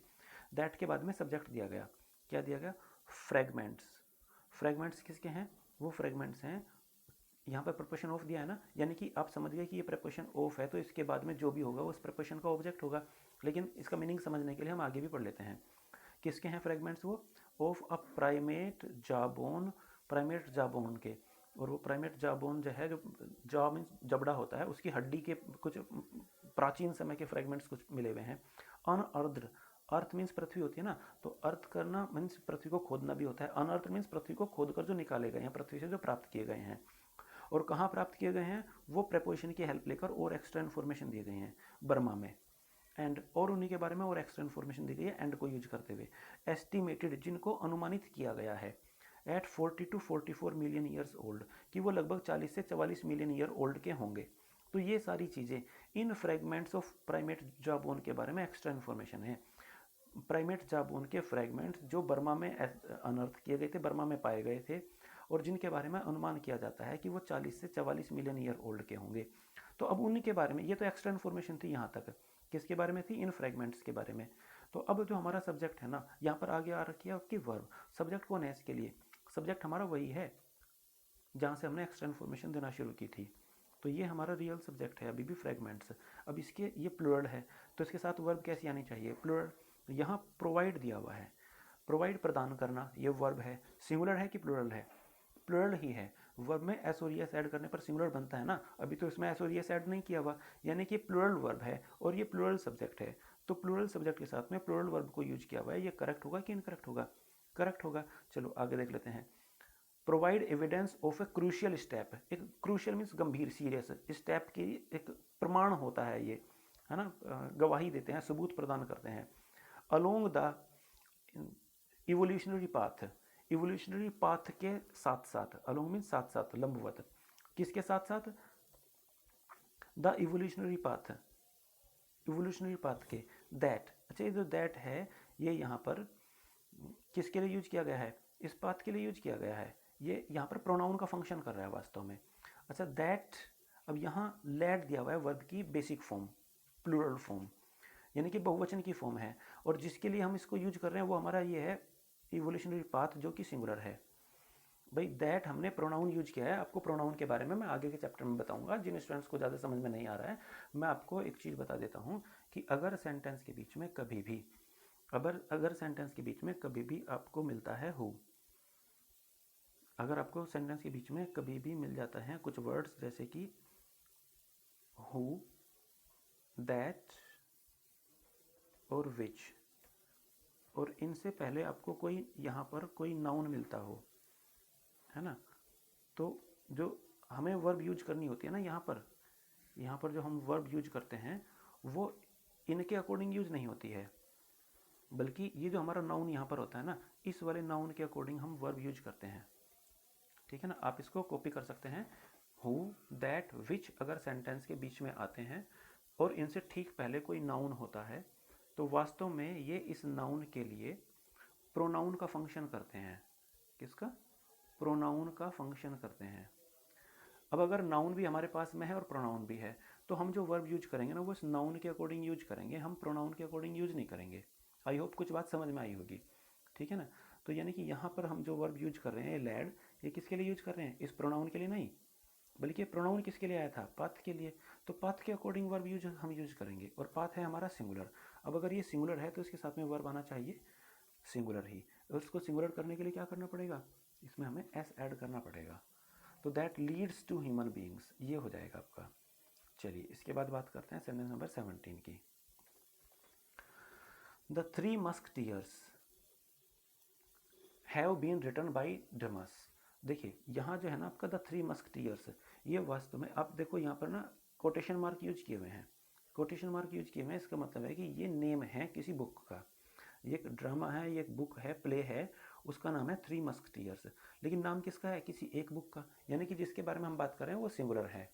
दैट के बाद में सब्जेक्ट दिया गया, क्या दिया गया, फ्रेगमेंट्स। फ्रेगमेंट्स किसके हैं, वो फ्रेगमेंट्स हैं, यहाँ पर प्रपोशन ऑफ दिया है ना, यानी कि आप समझ गए कि ये प्रपोशन ऑफ है तो इसके बाद में जो भी होगा उस प्रपोशन का ऑब्जेक्ट होगा। लेकिन इसका मीनिंग समझने के लिए हम आगे भी पढ़ लेते हैं। किसके हैं फ्रेगमेंट्स, वो ऑफ अ प्राइमेट जाबोन, प्राइमेट जाबोन के। और वो प्राइमेट जाबोन जो है, जो जा मीन्स जबड़ा होता है, उसकी हड्डी के कुछ प्राचीन समय के फ्रेगमेंट्स कुछ मिले हुए हैं। अनअर्थ, अर्थ मीन्स पृथ्वी होती है ना, तो अर्थ करना मीन्स पृथ्वी को खोदना भी होता है। अनअर्थ मीन्स पृथ्वी को खोद कर जो निकाले गए हैं, पृथ्वी से जो प्राप्त किए गए हैं। और कहाँ प्राप्त किए गए हैं, वो प्रेपोजिशन की हेल्प लेकर और एक्स्ट्रा इन्फॉर्मेशन दिए गए हैं बर्मा में। एंड और उन्हीं के बारे में और एक्स्ट्रा इन्फॉर्मेशन दी गई है एंड को यूज करते हुए। एस्टिमेटेड, जिनको अनुमानित किया गया है, at 40 to 44 million years old, कि वो लगभग 40 से 44 मिलियन ईयर ओल्ड के होंगे। तो ये सारी चीज़ें इन फ्रेगमेंट्स ऑफ प्राइमेट जाबोन के बारे में एक्स्ट्रा इन्फॉर्मेशन है। प्राइमेट जाबोन के फ्रेगमेंट्स जो बर्मा में अनर्थ किए गए थे, बर्मा में पाए गए थे, और जिनके बारे में अनुमान किया जाता है कि वो 40 से 44 मिलियन ईयर ओल्ड के होंगे। तो अब उनके बारे में, ये तो एक्स्ट्रा इन्फॉर्मेशन थी यहाँ तक, किसके बारे में थी, इन फ्रेगमेंट्स के बारे में। तो अब जो हमारा सब्जेक्ट है ना, यहाँ पर आगे आ रखी है आपकी वर्ब। सब्जेक्ट कौन है इसके लिए, सब्जेक्ट हमारा वही है जहाँ से हमने एक्स्ट्रा इन्फॉर्मेशन देना शुरू की थी। तो ये हमारा रियल सब्जेक्ट है अभी भी, फ्रेगमेंट्स। अब इसके ये प्लूरल है, तो इसके साथ वर्ब कैसी आनी चाहिए, प्लूरल। यहाँ प्रोवाइड दिया हुआ है, प्रोवाइड प्रदान करना, ये वर्ब है। सिंगुलर है कि प्लूरल है, प्लूरल ही है। वर्ब में एस और एस ऐड करने पर सिंगुलर बनता है ना, अभी तो इसमें एस और एस ऐड नहीं किया हुआ, यानी कि प्लूरल वर्ब है और ये प्लूरल सब्जेक्ट है। तो प्लूरल सब्जेक्ट के साथ में प्लूरल वर्ब को यूज किया हुआ है, ये करेक्ट होगा कि इनकरेक्ट होगा, करेक्ट होगा। चलो आगे देख लेते हैं। Provide evidence of a crucial step, एक क्रूशियल मीन्स गंभीर, सीरियस स्टेप की एक प्रमाण होता है ये, है ना, गवाही देते हैं, सबूत प्रदान करते हैं। Along the evolutionary path, evolutionary path के साथ साथ, अलोंग मीन साथ साथ, लंबवत, किसके साथ साथ, the evolutionary path, evolutionary path के, दैट अच्छा, ये जो दैट है ये यहाँ पर किसके लिए यूज किया गया है? इस बात के लिए यूज किया गया है, ये यहाँ पर प्रोनाउन का फंक्शन कर रहा है वास्तव में। अच्छा, दैट, अब यहाँ लैड दिया हुआ है वर्ब की बेसिक फॉर्म, प्लूरल फॉर्म, यानी कि बहुवचन की फॉर्म है, और जिसके लिए हम इसको यूज कर रहे हैं वो हमारा ये है इवोल्यूशनरी पाथ, जो कि सिंगुलर है। भाई दैट हमने प्रोनाउन यूज किया है। आपको प्रोनाउन के बारे में मैं आगे के चैप्टर में बताऊंगा। जिन स्टूडेंट्स को ज़्यादा समझ में नहीं आ रहा है, मैं आपको एक चीज़ बता देता हूँ कि अगर सेंटेंस के बीच में कभी भी अगर सेंटेंस के बीच में कभी भी आपको मिलता है हु, अगर आपको सेंटेंस के बीच में कभी भी मिल जाता है कुछ वर्ड्स जैसे कि हु, दैट और विच, और इनसे पहले आपको कोई यहाँ पर कोई नाउन मिलता हो, है ना, तो जो हमें वर्ब यूज करनी होती है ना, यहाँ पर जो हम वर्ब यूज करते हैं वो इनके अकॉर्डिंग यूज नहीं होती है, बल्कि ये जो हमारा नाउन यहाँ पर होता है ना, इस वाले नाउन के अकॉर्डिंग हम वर्ब यूज करते हैं। ठीक है ना, आप इसको कॉपी कर सकते हैं। हु, दैट, विच अगर सेंटेंस के बीच में आते हैं और इनसे ठीक पहले कोई नाउन होता है, तो वास्तव में ये इस नाउन के लिए प्रोनाउन का फंक्शन करते हैं। किसका? प्रोनाउन का फंक्शन करते हैं। अब अगर नाउन भी हमारे पास में है और प्रोनाउन भी है, तो हम जो वर्ब यूज करेंगे ना वो इस नाउन के अकॉर्डिंग यूज करेंगे, हम प्रोनाउन के अकॉर्डिंग यूज नहीं करेंगे। आई होप कुछ बात समझ में आई होगी। ठीक है ना, तो यानी कि यहाँ पर हम जो वर्ब यूज कर रहे हैं लैड, ये किसके लिए यूज कर रहे हैं? इस प्रोनाउन के लिए नहीं, बल्कि प्रोनाउन किसके लिए आया था? पाथ के लिए। तो पाथ के अकॉर्डिंग वर्ब हम यूज करेंगे, और पाथ है हमारा सिंगुलर। अब अगर ये सिंगुलर है तो इसके साथ में वर्ब आना चाहिए सिंगुलर ही, और उसको सिंगुलर करने के लिए क्या करना पड़ेगा? इसमें हमें एस ऐड करना पड़ेगा। तो that leads to human beings, ये हो जाएगा आपका। चलिए इसके बाद बात करते हैं सेंटेंस नंबर 17 की। The three musketeers have been written by Dumas. देखिए यहाँ जो है ना आपका द थ्री मस्कटियर्स, ये वास्तव में आप देखो यहाँ पर ना कोटेशन मार्क यूज किए हुए हैं, कोटेशन मार्क यूज किए हुए हैं। इसका मतलब है कि ये नेम है किसी बुक का, ये एक ड्रामा है, ये एक बुक है, प्ले है, उसका नाम है थ्री मस्कटियर्स। लेकिन नाम किसका है? किसी एक बुक का, यानी कि जिसके बारे में हम बात कर रहे हैं वो सिंगुलर है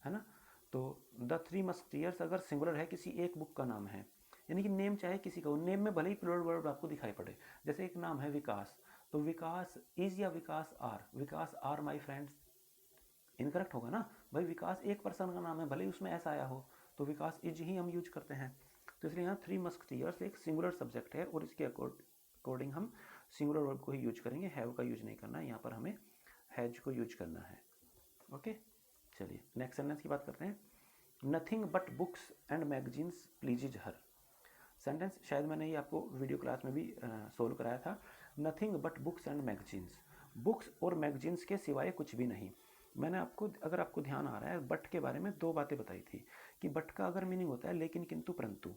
ना। तो द थ्री मस्कटियर्स अगर सिंगुलर है, किसी एक बुक का नाम है, यानी कि नेम चाहे किसी का हो, नेम में भले ही प्लूरल वर्ब आपको दिखाई पड़े। जैसे एक नाम है विकास, तो विकास इज या विकास आर माई फ्रेंड्स, इनकरेक्ट होगा ना भाई। विकास एक पर्सन का नाम है, भले ही उसमें ऐसा आया हो, तो विकास इज ही हम यूज करते हैं। तो इसलिए यहाँ थ्री मस्कटियर्स एक सिंगुलर सब्जेक्ट है, और इसके अकॉर्डिंग हम सिंगुलर वर्ब को ही यूज करेंगे, हैव का यूज नहीं करना है, यहाँ पर हमें हैज को यूज करना है। ओके, चलिए नेक्स्ट सेंटेंस की बात करते हैं। Nothing but books and magazines pleases her. Sentence शायद मैंने ये आपको वीडियो क्लास में भी सोल्व कराया था। Nothing but books and magazines, books और मैगजीन्स के सिवाय कुछ भी नहीं। मैंने आपको, अगर आपको ध्यान आ रहा है, बट के बारे में दो बातें बताई थी कि बट का अगर मीनिंग होता है लेकिन किंतु परंतु,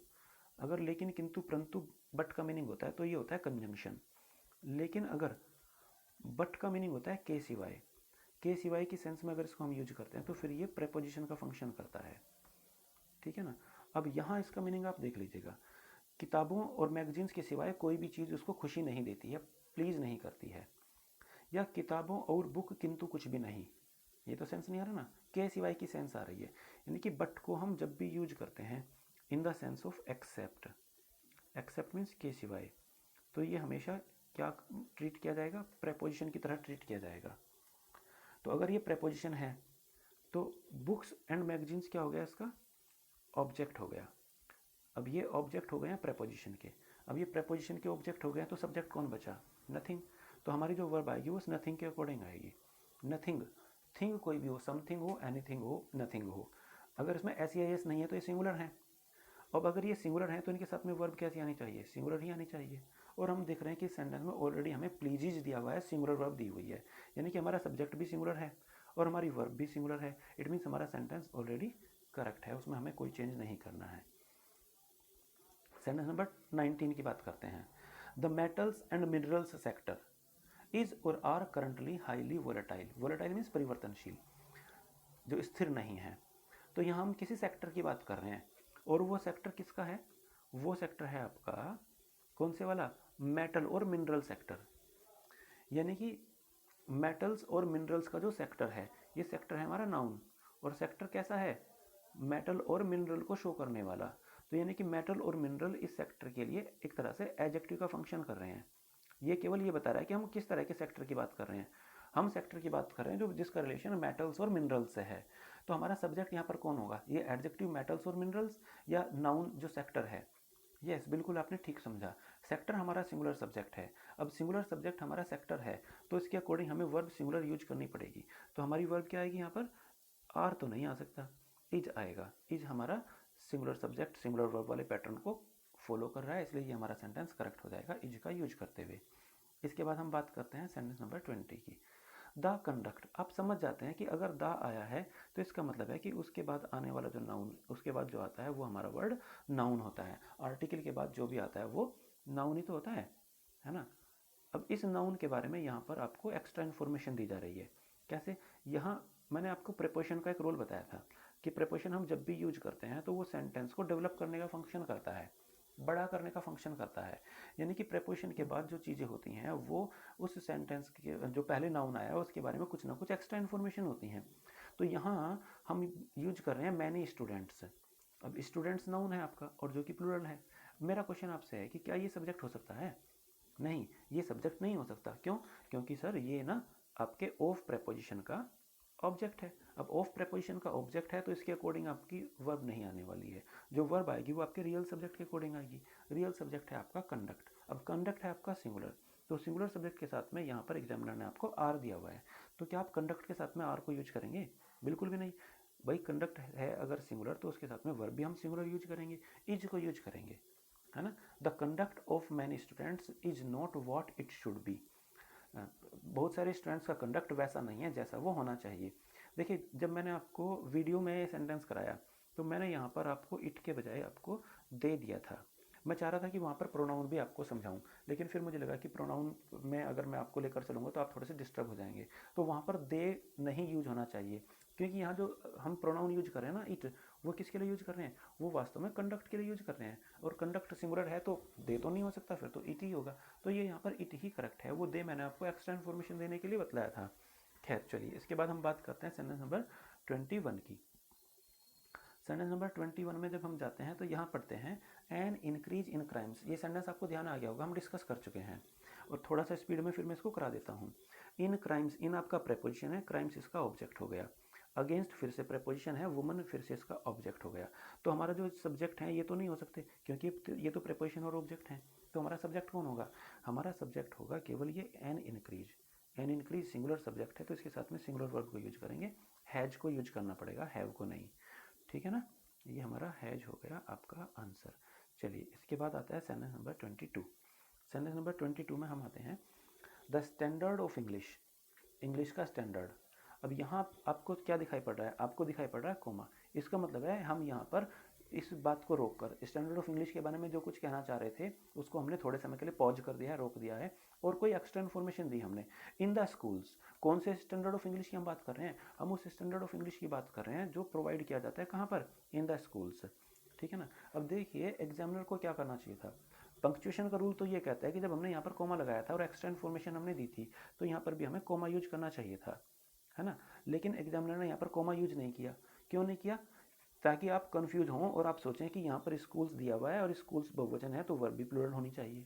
अगर लेकिन किंतु परंतु बट का मीनिंग होता है तो ये होता है कंजंक्शन। लेकिन अगर बट का मीनिंग होता है के सिवाय की सेंस में अगर इसको हम यूज करते हैं तो फिर ये प्रेपोजिशन का फंक्शन करता है। ठीक है ना। अब यहाँ इसका मीनिंग आप देख लीजिएगा, किताबों और मैगजीन्स के सिवाय कोई भी चीज़ उसको खुशी नहीं देती है, प्लीज़ नहीं करती है, या किताबों और बुक किंतु कुछ भी नहीं, ये तो सेंस नहीं आ रहा ना, के सिवाय की सेंस आ रही है। यानी कि बट को हम जब भी यूज करते हैं in the sense of except, except means के सिवाय, तो ये हमेशा क्या ट्रीट किया जाएगा? प्रेपोजिशन की तरह ट्रीट किया जाएगा। तो अगर ये प्रेपोजिशन है तो बुक्स एंड मैगजीन्स क्या हो गया? इसका ऑब्जेक्ट हो गया। अब ये ऑब्जेक्ट हो गए हैं प्रेपोजिशन के, अब ये प्रेपोजिशन के ऑब्जेक्ट हो गए हैं, तो सब्जेक्ट कौन बचा? नथिंग। तो हमारी जो वर्ब आएगी वो उस नथिंग के अकॉर्डिंग आएगी। नथिंग, थिंग कोई भी हो, समथिंग हो, एनीथिंग हो, नथिंग हो। अगर इसमें एस या एस नहीं है तो ये सिंगुलर है। अब अगर ये सिंगुलर है तो इनके साथ में वर्ब कैसी आनी चाहिए? सिंगुलर ही आनी चाहिए। और हम देख रहे हैं कि इस सेंटेंस में ऑलरेडी हमें प्लीजेज दिया हुआ है, सिंगुलर वर्ब दी हुई है, यानी कि हमारा सब्जेक्ट भी सिंगुलर है और हमारी वर्ब भी सिंगुलर है। इट मीन्स हमारा सेंटेंस ऑलरेडी करेक्ट है, उसमें हमें कोई चेंज नहीं करना है। सेंटेंस नंबर 19 की बात करते हैं। The metals and minerals sector is और are currently highly volatile. Volatile means परिवर्तनशील, जो स्थिर नहीं है। तो यहाँ हम किसी सेक्टर की बात कर रहे हैं, और वो सेक्टर किसका है? वो सेक्टर है आपका कौन से वाला? मेटल और मिनरल सेक्टर। यानी कि मेटल्स और मिनरल्स का जो सेक्टर है, ये सेक्टर है हमारा नाउन, और सेक्टर कैसा है? मेटल और मिनरल को शो करने वाला। तो यानी कि मेटल और मिनरल इस सेक्टर के लिए एक तरह से एडजेक्टिव का फंक्शन कर रहे हैं। ये केवल ये बता रहा है कि हम किस तरह के सेक्टर की बात कर रहे हैं। हम सेक्टर की बात कर रहे हैं जो जिसका रिलेशन मेटल्स और मिनरल्स से है। तो हमारा सब्जेक्ट यहाँ पर कौन होगा, ये एडजेक्टिव मेटल्स और मिनरल्स या नाउन जो सेक्टर है। यस, बिल्कुल आपने ठीक समझा। सेक्टर हमारा सिंगुलर सब्जेक्ट है। अब सिंगुलर सब्जेक्ट हमारा सेक्टर है तो इसके अकॉर्डिंग हमें वर्ब सिंगुलर यूज करनी पड़ेगी। तो हमारी वर्ब क्या आएगी यहाँ पर, आर तो नहीं आ सकता, इज आएगा। इज हमारा सिंगुलर सब्जेक्ट सिंगुलर वर्ब वाले पैटर्न को फॉलो कर रहा है, इसलिए ये हमारा सेंटेंस करेक्ट हो जाएगा इज का यूज करते हुए। इसके बाद हम बात करते हैं सेंटेंस नंबर 20 की। The conduct. आप समझ जाते हैं कि अगर द आया है तो इसका मतलब है कि उसके बाद आने वाला जो नाउन, उसके बाद जो आता है वो हमारा वर्ड नाउन होता है। आर्टिकल के बाद जो भी आता है वो नाउन ही तो होता है ना। अब इस नाउन के बारे में यहाँ पर आपको एक्स्ट्रा इन्फॉर्मेशन दी जा रही है। कैसे, यहाँ मैंने आपको प्रीपोजिशन का एक रोल बताया था कि प्रीपोजिशन हम जब भी यूज करते हैं तो वो सेंटेंस को डेवलप करने का फंक्शन करता है, बड़ा करने का फंक्शन करता है। यानी कि प्रीपोजिशन के बाद जो चीज़ें होती हैं वो उस सेंटेंस के जो पहले नाउन आया है उसके बारे में कुछ ना कुछ एक्स्ट्रा इन्फॉर्मेशन होती हैं। तो यहाँ हम यूज कर रहे हैं मैनी स्टूडेंट्स। अब स्टूडेंट्स नाउन है आपका और जो कि प्लूरल है। मेरा क्वेश्चन आपसे है कि क्या ये सब्जेक्ट हो सकता है? नहीं, ये सब्जेक्ट नहीं हो सकता। क्यों? क्योंकि सर ये ना आपके ऑफ प्रेपोजिशन का ऑब्जेक्ट है। अब ऑफ प्रेपोजिशन का ऑब्जेक्ट है तो इसके अकॉर्डिंग आपकी वर्ब नहीं आने वाली है। जो वर्ब आएगी वो आपके रियल सब्जेक्ट के अकॉर्डिंग आएगी। रियल सब्जेक्ट है आपका कंडक्ट। अब कंडक्ट है आपका सिंगुलर, तो सिंगुलर सब्जेक्ट के साथ में यहाँ पर एग्जामिनर ने आपको आर दिया हुआ है। तो क्या आप कंडक्ट के साथ में आर को यूज करेंगे? बिल्कुल भी नहीं। भाई कंडक्ट है अगर सिंगुलर तो उसके साथ में वर्ब भी हम सिंगुलर यूज करेंगे, इज को यूज करेंगे, है ना। The conduct of many students is not what it should be. बहुत सारे स्टूडेंट्स का कंडक्ट वैसा नहीं है जैसा वो होना चाहिए। देखिए, जब मैंने आपको वीडियो में ये सेंटेंस कराया तो मैंने यहाँ पर आपको इट के बजाय आपको दे दिया था। मैं चाह रहा था कि वहाँ पर प्रोनाउन भी आपको समझाऊं, लेकिन फिर मुझे लगा कि प्रोनाउन में अगर मैं आपको लेकर चलूँगा तो आप थोड़े से डिस्टर्ब हो जाएंगे। तो वहाँ पर दे नहीं यूज होना चाहिए, क्योंकि यहाँ जो हम प्रोनाउन यूज कर रहे हैं ना इट, वो किसके लिए यूज कर रहे हैं, वो वास्तव में कंडक्ट के लिए यूज कर रहे हैं। और कंडक्ट सिंगुलर है तो दे तो नहीं हो सकता, फिर तो इट ही होगा। तो ये यहाँ पर इट ही करेक्ट है। वो दे मैंने आपको एक्स्ट्रा इन्फॉर्मेशन देने के लिए बतलाया था। खैर चलिए, इसके बाद हम बात करते हैं सेंटेंस नंबर 21 की। सेंटेंस नंबर 21 में जब हम जाते हैं तो यहाँ पढ़ते हैं एन इंक्रीज इन क्राइम्स। ये सेंटेंस आपको ध्यान आ गया होगा, हम डिस्कस कर चुके हैं। और थोड़ा सा स्पीड में फिर मैं इसको करा देता हूँ। इन क्राइम्स, इन आपका प्रेपोजिशन है, क्राइम्स इसका ऑब्जेक्ट हो गया। अगेंस्ट फिर से प्रेपोजिशन है, वुमन फिर से इसका ऑब्जेक्ट हो गया। तो हमारा जो सब्जेक्ट है ये तो नहीं हो सकते, क्योंकि ये तो प्रेपोजिशन और ऑब्जेक्ट है। तो हमारा सब्जेक्ट कौन होगा? हमारा सब्जेक्ट होगा केवल ये an increase. An increase singular subject है तो इसके साथ में सिंगुलर वर्ब को यूज करेंगे, हैज को यूज करना पड़ेगा, हैव को नहीं। ठीक है ना, ये हमारा हैज हो गया आपका आंसर। चलिए, इसके बाद आता है सेंटेंस नंबर 22। सेंटेंस नंबर 22 में हम आते हैं the standard of English. English का स्टैंडर्ड। अब यहाँ आपको क्या दिखाई पड़ रहा है? आपको दिखाई पड़ रहा है कोमा। इसका मतलब है हम यहाँ पर इस बात को रोक कर स्टैंडर्ड ऑफ इंग्लिश के बारे में जो कुछ कहना चाह रहे थे उसको हमने थोड़े समय के लिए पॉज कर दिया है, रोक दिया है, और कोई एक्स्ट्रा इन्फॉर्मेशन दी हमने। इन द स्कूल्स, कौन से स्टैंडर्ड ऑफ इंग्लिश की हम बात कर रहे हैं? हम उस स्टैंडर्ड ऑफ इंग्लिश की बात कर रहे हैं जो प्रोवाइड किया जाता है कहाँ पर? इन द स्कूल्स। ठीक है ना। अब देखिए, एग्जामिनर को क्या करना चाहिए था? पंक्चुएशन का रूल तो ये कहता है कि जब हमने यहाँ पर कोमा लगाया था और एक्स्ट्रा इन्फॉर्मेशन हमने दी थी तो यहाँ पर भी हमें कोमा यूज करना चाहिए था, है ना। लेकिन एग्जामिनर ने यहाँ पर कोमा यूज नहीं किया। क्यों नहीं किया? ताकि आप कंफ्यूज हों और आप सोचें कि यहाँ पर स्कूल्स दिया हुआ है और स्कूल्स बहुवचन है तो वर्ब भी प्लूरल होनी चाहिए।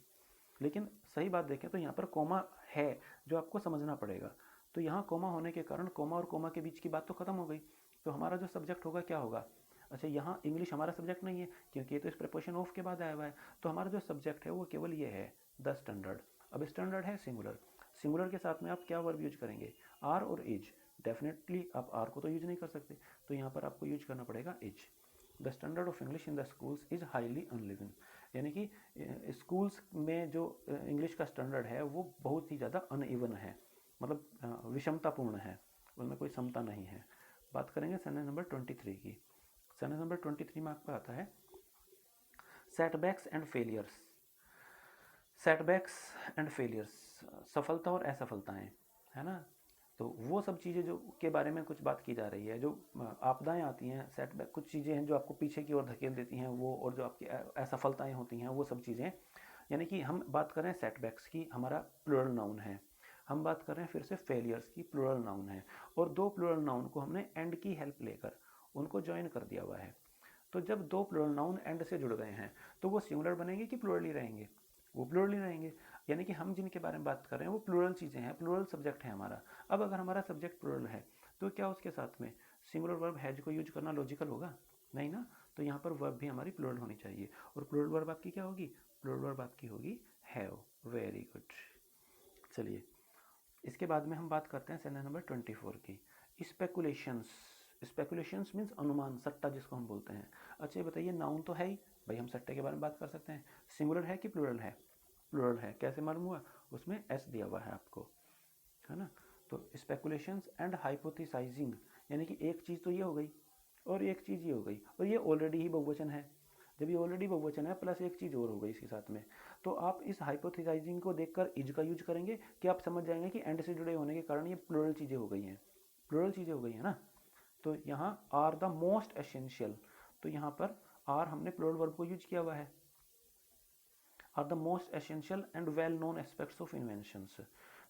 लेकिन सही बात देखें तो यहाँ पर कोमा है जो आपको समझना पड़ेगा। तो यहाँ कोमा होने के कारण कोमा और कोमा के बीच की बात तो खत्म हो गई। तो हमारा जो सब्जेक्ट होगा क्या होगा? अच्छा, यहाँ इंग्लिश हमारा सब्जेक्ट नहीं है क्योंकि ये तो इस प्रीपोजिशन ऑफ के बाद आया हुआ है। तो हमारा जो सब्जेक्ट है वो केवल ये है, द स्टैंडर्ड। अब स्टैंडर्ड है सिंगुलर। सिंगुलर के साथ में आप क्या वर्ब यूज करेंगे? आर और इज। डेफिनेटली आप आर को तो यूज नहीं कर सकते, तो यहाँ पर आपको यूज करना पड़ेगा is. The standard of English in the schools is highly अनलिवन। यानी कि स्कूल्स में जो इंग्लिश का स्टैंडर्ड है वो बहुत ही ज़्यादा अनइवन है, मतलब विषमतापूर्ण है, उनमें कोई समता नहीं है। बात करेंगे सेंटेंस नंबर 23 की। सेंटेंस नंबर 23 में आपका आता है setbacks and failures. Setbacks and failures, सफलता और असफलताएं, है ना। तो वो सब चीज़ें जो के बारे में कुछ बात की जा रही है, जो आपदाएं आती हैं, सेटबैक कुछ चीज़ें हैं जो आपको पीछे की ओर धकेल देती हैं वो, और जो आपकी असफलताएं होती हैं वो सब चीज़ें। यानी कि हम बात कर रहे हैं सेटबैक्स की, हमारा प्लूरल नाउन है। हम बात कर रहे हैं फिर से फेलियर्स की, प्लूरल नाउन है। और दो प्लूरल नाउन को हमने एंड की हेल्प लेकर उनको ज्वाइन कर दिया हुआ है। तो जब दो प्लूरल नाउन एंड से जुड़ गए हैं तो वो सिंगुलर बनेंगे कि प्लूरल ही रहेंगे? वो प्लूरल ही रहेंगे। यानी कि हम जिनके बारे में बात कर रहे हैं वो प्लूरल चीज़ें हैं, प्लूरल सब्जेक्ट है हमारा। अब अगर हमारा सब्जेक्ट प्लूरल है तो क्या उसके साथ में सिंगुलर वर्ब हैज को यूज करना लॉजिकल होगा? नहीं ना। तो यहाँ पर वर्ब भी हमारी प्लूरल होनी चाहिए। और प्लूरल वर्ब आपकी क्या होगी? प्लूरल वर्ब आपकी होगी हैव। Very good. चलिए इसके बाद में हम बात करते हैं सेंटेंस नंबर 24 की, स्पेकुलेशंस। स्पेकुलेशंस मीन्स अनुमान, सट्टा जिसको हम बोलते हैं। अच्छा ये बताइए, नाउन तो है ही भाई, हम सट्टे के बारे में बात कर सकते हैं। सिंगुलर है कि प्लूरल है? प्लूरल है। कैसे मालूम हुआ? उसमें एस दिया हुआ है आपको, है ना। तो स्पेकुलेशंस एंड हाइपोथेसाइजिंग, यानी कि एक चीज़ तो ये हो गई और एक चीज़ ये हो गई, और ये ऑलरेडी ही बहुवचन है। जब ये ऑलरेडी बहुवचन है प्लस एक चीज़ और हो गई इसके साथ में, तो आप इस हाइपोथेसाइजिंग को देखकर इज का यूज करेंगे कि आप समझ जाएंगे कि एंड से जुड़े होने के कारण ये प्लूरल चीज़ें हो गई हैं। प्लूरल चीज़ें हो गई हैं ना। तो यहाँ आर द मोस्ट एसेंशियल, तो यहाँ पर आर हमने प्लूरल वर्ब को यूज किया हुआ है। Are the most essential and well known aspects of inventions.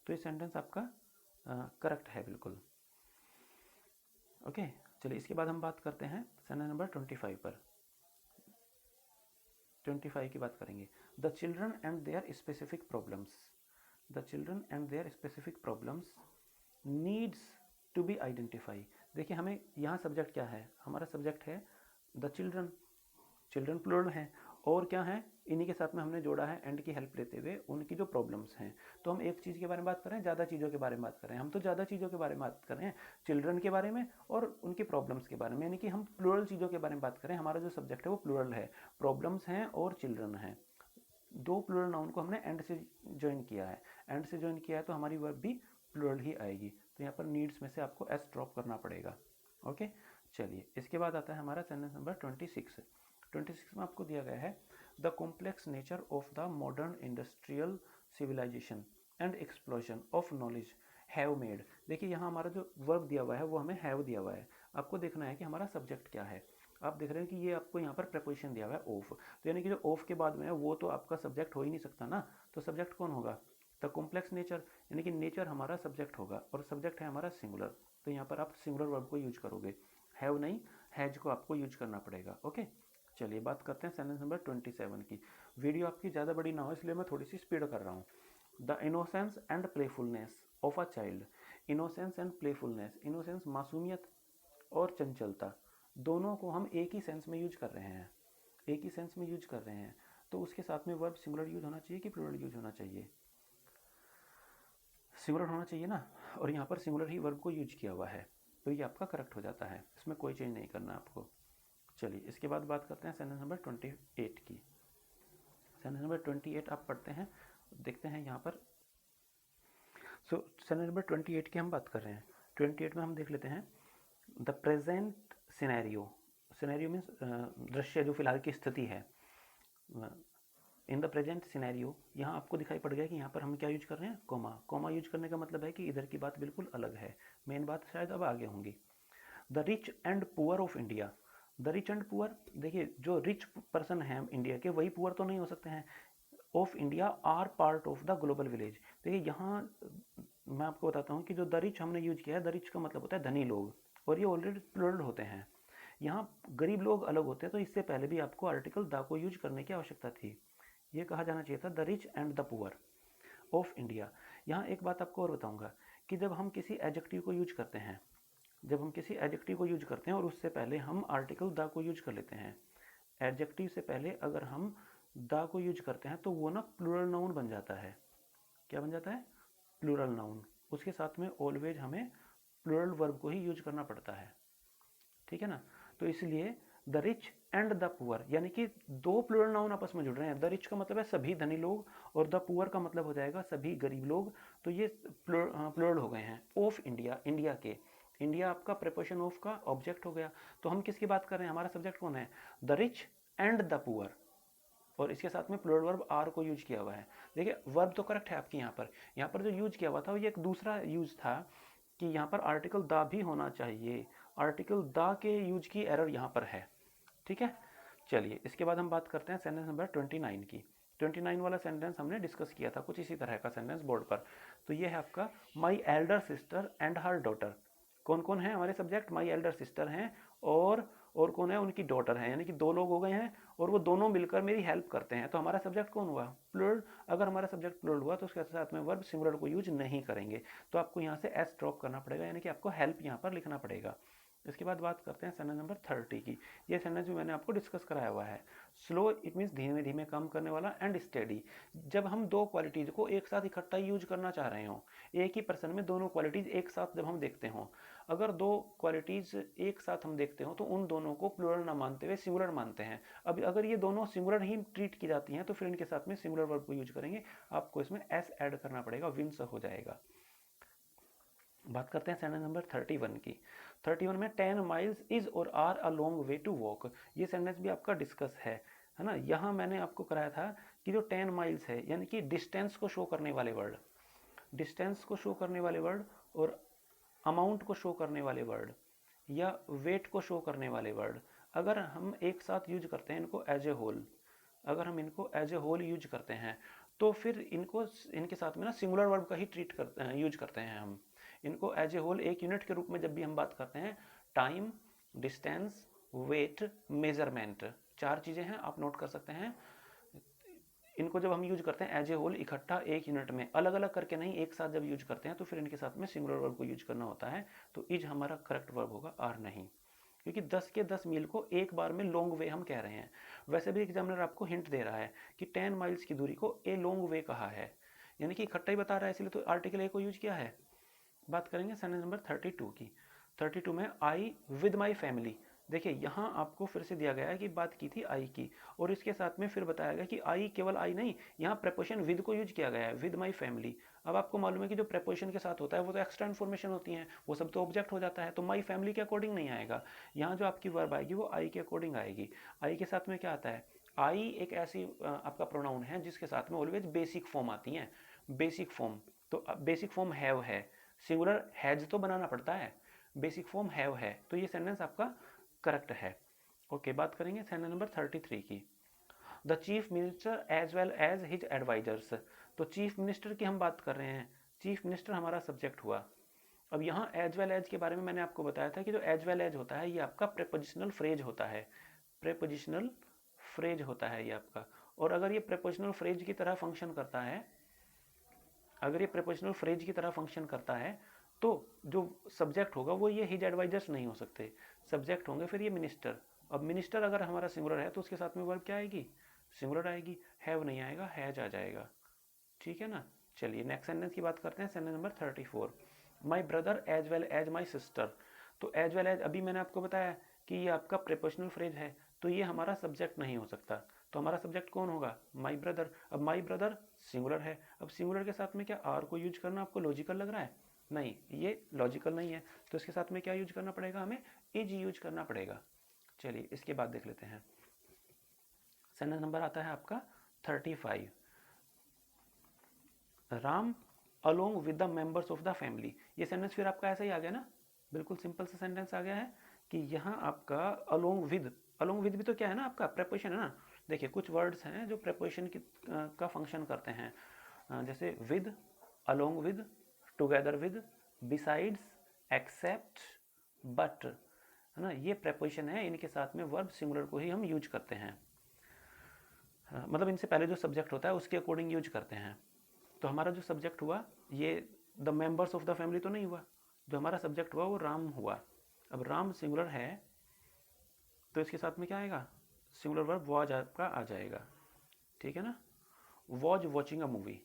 तो ये सेंटेंस आपका करेक्ट है बिल्कुल। ओके चलिए इसके बाद हम बात करते हैं सेंटेंस नंबर 25 पर। 25 की बात करेंगे। The children and their specific problems. The children and their specific problems needs to be identify. देखिए हमें यहाँ सब्जेक्ट क्या है? हमारा सब्जेक्ट है द चिल्ड्रन। चिल्ड्रन प्लूरल हैं और क्या है, इन्हीं के साथ में हमने जोड़ा है एंड की हेल्प लेते हुए उनकी जो प्रॉब्लम्स हैं। तो हम एक चीज़ के बारे में बात कर रहे हैं, ज़्यादा चीज़ों के बारे में बात कर रहे हैं। हम तो ज़्यादा चीज़ों के बारे में बात कर रहे हैं, चिल्ड्रन के बारे में और उनकी प्रॉब्लम्स के बारे में, यानी कि हम प्लूरल चीज़ों के बारे में बात करें। हमारा जो सब्जेक्ट है वो प्लूरल है, प्रॉब्लम्स हैं और चिल्ड्रन हैं। दो प्लूरल नाउन को हमने एंड से ज्वाइन किया है। एंड से ज्वाइन किया है तो हमारी वर्ब भी प्लूरल ही आएगी। तो यहाँ पर नीड्स में से आपको एस ड्रॉप करना पड़ेगा। ओके चलिए इसके बाद आता है हमारा सेंटेंस नंबर 26। 26 में आपको दिया गया है the complex nature of the modern industrial civilisation and explosion of knowledge have made. देखिए यहाँ हमारा जो वर्ब दिया हुआ है वो हमें हैव दिया हुआ है। आपको देखना है कि हमारा सब्जेक्ट क्या है। आप देख रहे हैं कि ये आपको यहाँ पर प्रपोजिशन दिया हुआ है ऑफ, तो यानी कि जो ऑफ के बाद में है वो तो आपका सब्जेक्ट हो ही नहीं सकता ना। तो सब्जेक्ट कौन होगा? द कॉम्प्लेक्स नेचर, यानी कि नेचर हमारा सब्जेक्ट होगा और सब्जेक्ट है हमारा सिंगुलर। तो यहाँ पर आप सिंगुलर वर्ब को यूज करोगे, हैव नहीं हैज को आपको यूज करना पड़ेगा। ओके चलिए बात करते हैं सेंटेंस नंबर 27 की। वीडियो आपकी ज़्यादा बड़ी ना हो इसलिए मैं थोड़ी सी स्पीड कर रहा हूँ। The innocence and playfulness of a child. Innocence and playfulness, innocence मासूमियत और चंचलता, दोनों को हम एक ही सेंस में यूज कर रहे हैं, एक ही सेंस में यूज कर रहे हैं। तो उसके साथ में वर्ब सिंगुलर यूज होना चाहिए कि प्लूरल यूज होना चाहिए? सिंगुलर होना चाहिए ना, और यहाँ पर सिंगुलर ही वर्ब को यूज किया हुआ है, तो ये आपका करेक्ट हो जाता है, इसमें कोई चेंज नहीं करना आपको। चलिए इसके बाद बात करते हैं सेंटेंस नंबर 28 की। सेंटेंस नंबर 28 आप पढ़ते हैं, देखते हैं यहाँ पर। सेंटेंस नंबर 28 की हम बात कर रहे हैं। 28 में हम देख लेते हैं the present scenario. Scenario means दृश्य, जो फिलहाल की स्थिति है। इन द प्रेजेंट सिनेरियो, यहाँ आपको दिखाई पड़ गया कि यहाँ पर हम क्या यूज कर रहे हैं? कॉमा। कॉमा यूज करने का मतलब है कि इधर की बात बिल्कुल अलग है, मेन बात शायद अब आगे होंगी। The rich and poor of India. The rich and poor, देखिए जो रिच पर्सन है इंडिया के वही पुअर तो नहीं हो सकते हैं। Of India are part of the global village. देखिए यहाँ मैं आपको बताता हूँ कि जो द रिच हमने यूज किया है, द रिच का मतलब होता है धनी लोग, और ये ऑलरेडी प्लूरल होते हैं। यहाँ गरीब लोग अलग होते हैं, तो इससे पहले भी आपको आर्टिकल द को यूज करने की आवश्यकता थी। ये कहा जाना चाहिए था the rich and the poor of India. यहाँ एक बात आपको और बताऊंगा कि जब हम किसी एडजेक्टिव को यूज करते हैं, जब हम किसी एडजेक्टिव को यूज करते हैं और उससे पहले हम आर्टिकल द को यूज कर लेते हैं, एडजेक्टिव से पहले अगर हम द को यूज करते हैं तो वो ना प्लूरल नाउन बन जाता है। क्या बन जाता है? Plural noun. उसके साथ में ऑलवेज हमें प्लूरल वर्ब को ही यूज करना पड़ता है, ठीक है ना। तो इसलिए the rich and the poor, यानी कि दो प्लूरल नाउन आपस में जुड़ रहे हैं। द रिच का मतलब है सभी धनी लोग और द पुअर का मतलब हो जाएगा सभी गरीब लोग। तो ये प्लूरल हो गए हैं। ऑफ इंडिया, इंडिया के, इंडिया आपका प्रेपोजिशन ऑफ का ऑब्जेक्ट हो गया। तो हम किसकी बात कर रहे हैं? हमारा सब्जेक्ट कौन है? The rich and the poor, और इसके साथ में प्लूरल वर्ब आर को यूज किया हुआ है। देखिए वर्ब तो करेक्ट है आपकी, यहाँ पर जो यूज किया हुआ था वो ये एक दूसरा यूज था कि यहाँ पर आर्टिकल द भी होना चाहिए। आर्टिकल द के यूज की एरर यहाँ पर है, ठीक है। चलिए इसके बाद हम बात करते हैं सेंटेंस नंबर 29 की। 29 वाला सेंटेंस हमने डिस्कस किया था, कुछ इसी तरह का सेंटेंस बोर्ड पर। तो ये है आपका my elder sister and her daughter. कौन कौन है हमारे सब्जेक्ट? माई एल्डर सिस्टर हैं और और कौन है, उनकी डॉटर है, यानी कि 2 लोग हो गए हैं और वो दोनों मिलकर मेरी हेल्प करते हैं। तो हमारा सब्जेक्ट कौन हुआ, प्लूरल। अगर हमारा सब्जेक्ट प्लूरल हुआ तो उसके साथ में वर्ब सिंगुलर को यूज नहीं करेंगे, तो आपको यहाँ से एस ड्रॉप करना पड़ेगा, यानी कि आपको हेल्प यहाँ पर लिखना पड़ेगा। इसके बाद बात करते हैं सेंटेंस नंबर 30 की। ये सेंटेंस भी मैंने आपको डिस्कस कराया हुआ है। स्लो इट मीन्स धीमे धीमे काम करने वाला, एंड स्टेडी जब हम 2 क्वालिटीज को एक साथ इकट्ठा यूज करना चाह रहे हो, एक ही पर्सन में दोनों क्वालिटीज एक साथ जब हम देखते हो, अगर 2 क्वालिटीज एक साथ हम देखते हो तो उन दोनों को प्लूरल ना मानते हुए सिंगुलर मानते हैं। अब अगर ये दोनों सिंगुलर ही ट्रीट की जाती हैं तो फिर इनके साथ में सिंगुलर वर्ब को यूज करेंगे, आपको इसमें एस ऐड करना पड़ेगा, विंस हो जाएगा। बात करते हैं सेंटेंस नंबर 31 की। 31 में 10 माइल्स इज और are a long way to walk, ये सेंटेंस भी आपका डिस्कस है ना। यहाँ मैंने आपको कराया था कि जो 10 माइल्स है यानी कि डिस्टेंस को शो करने वाले वर्ड, डिस्टेंस को शो करने वाले वर्ड और अमाउंट को शो करने वाले वर्ड या वेट को शो करने वाले वर्ड, अगर हम एक साथ यूज करते हैं इनको एज ए होल, अगर हम इनको एज ए होल यूज करते हैं तो फिर इनको इनके साथ में ना सिंगुलर वर्ब का ही ट्रीट करते हैं, यूज करते हैं हम इनको एज ए होल एक यूनिट के रूप में। जब भी हम बात करते हैं टाइम, डिस्टेंस, वेट, मेजरमेंट, 4 चीज़ें हैं, आप नोट कर सकते हैं। इनको जब हम यूज करते हैं एज ए होल इकट्ठा एक यूनिट में, अलग अलग करके नहीं, एक साथ जब यूज करते हैं तो फिर इनके साथ में सिंगुलर वर्ब को यूज करना होता है। तो इज हमारा करेक्ट वर्ब होगा, आर नहीं, क्योंकि 10 के 10 मील को एक बार में लॉन्ग वे हम कह रहे हैं। वैसे भी एग्जामिनर आपको हिंट दे रहा है कि 10 माइल्स की दूरी को ए लॉन्ग वे कहा है, यानी कि इकट्ठा ही बता रहा है, इसलिए तो आर्टिकल ए को यूज किया है। बात करेंगे सेंटेंस नंबर 32 की। 32 में आई विद माई फैमिली, देखिए यहाँ आपको फिर से दिया गया है कि बात की थी आई की, और इसके साथ में फिर बताया गया कि आई केवल आई नहीं, यहाँ प्रेपोजिशन विद को यूज किया गया है, विद माई फैमिली। अब आपको मालूम है कि जो प्रेपोजिशन के साथ होता है वो तो एक्स्ट्रा इन्फॉर्मेशन होती है, वो सब तो ऑब्जेक्ट हो जाता है, तो माई फैमिली के अकॉर्डिंग नहीं आएगा। यहाँ जो आपकी वर्ब आएगी वो आई के अकॉर्डिंग आएगी। आई के साथ में क्या आता है, आई एक ऐसी आपका प्रोनाउन है जिसके साथ में ऑलवेज बेसिक फॉर्म आती है, बेसिक फॉर्म। तो बेसिक फॉर्म हैव है, सिंगुलर हैज तो बनाना पड़ता है, बेसिक फॉर्म हैव है, तो ये सेंटेंस आपका करेक्ट है। ओके, बात करेंगे सेंटेंस नंबर 33 की। The chief minister as well as his advisers, तो चीफ मिनिस्टर की हम बात कर रहे हैं, चीफ मिनिस्टर हमारा सब्जेक्ट हुआ। अब यहाँ एज वेल एज के बारे में मैंने आपको बताया था कि जो एज वेल एज होता है ये आपका प्रेपोजिशनल फ्रेज होता है, प्रेपोजिशनल फ्रेज होता है ये आपका। और अगर ये प्रेपोजिशनल फ्रेज की तरह फंक्शन करता है, अगर ये प्रेपोजिशनल फ्रेज की तरह फंक्शन करता है तो जो सब्जेक्ट होगा वो ये हिज एडवाइजर्स नहीं हो सकते, सब्जेक्ट होंगे फिर ये मिनिस्टर। अब मिनिस्टर अगर हमारा सिंगुलर है तो उसके साथ में वर्ब क्या आएगी, सिंगुलर आएगी, हैव नहीं आएगा, हैज आ जाएगा। ठीक है ना। चलिए नेक्स्ट सेंटेंस की बात करते हैं, sentence number 34। My brother as well as my sister, तो एज वेल एज अभी मैंने आपको बताया कि ये आपका प्रेपोजिशनल फ्रेज है, तो ये हमारा सब्जेक्ट नहीं हो सकता, तो हमारा सब्जेक्ट कौन होगा, माई ब्रदर। अब माई ब्रदर सिंगुलर है, अब सिंगुलर के साथ में क्या आर को यूज करना आपको लॉजिकल लग रहा है, नहीं ये लॉजिकल नहीं है, तो इसके साथ में क्या यूज करना पड़ेगा, हमें इज यूज करना पड़ेगा। चलिए इसके बाद देख लेते हैं, सेंटेंस नंबर आता है आपका 35। Ram along with the members of the family, ये सेंटेंस फिर आपका ऐसा ही आ गया ना, बिल्कुल सिंपल सा सेंटेंस आ गया है कि यहाँ आपका अलोंग विद भी तो क्या है ना, आपका प्रेपोजिशन है ना। देखिए कुछ वर्ड्स हैं जो प्रेपोजिशन की का फंक्शन करते हैं, जैसे with, along with, together with, besides, except, but, है ना, ये प्रेपोजिशन है, इनके साथ में वर्ब सिंगुलर को ही हम यूज करते हैं, मतलब इनसे पहले जो सब्जेक्ट होता है उसके अकॉर्डिंग यूज करते हैं। तो हमारा जो सब्जेक्ट हुआ ये the members of the family तो नहीं हुआ, जो हमारा सब्जेक्ट हुआ वो राम हुआ। अब राम सिंगुलर है तो इसके साथ में क्या आएगा, सिंगुलर वर्ब वॉज आपका आ जाएगा, ठीक है ना। वॉज वॉचिंग अ मूवी,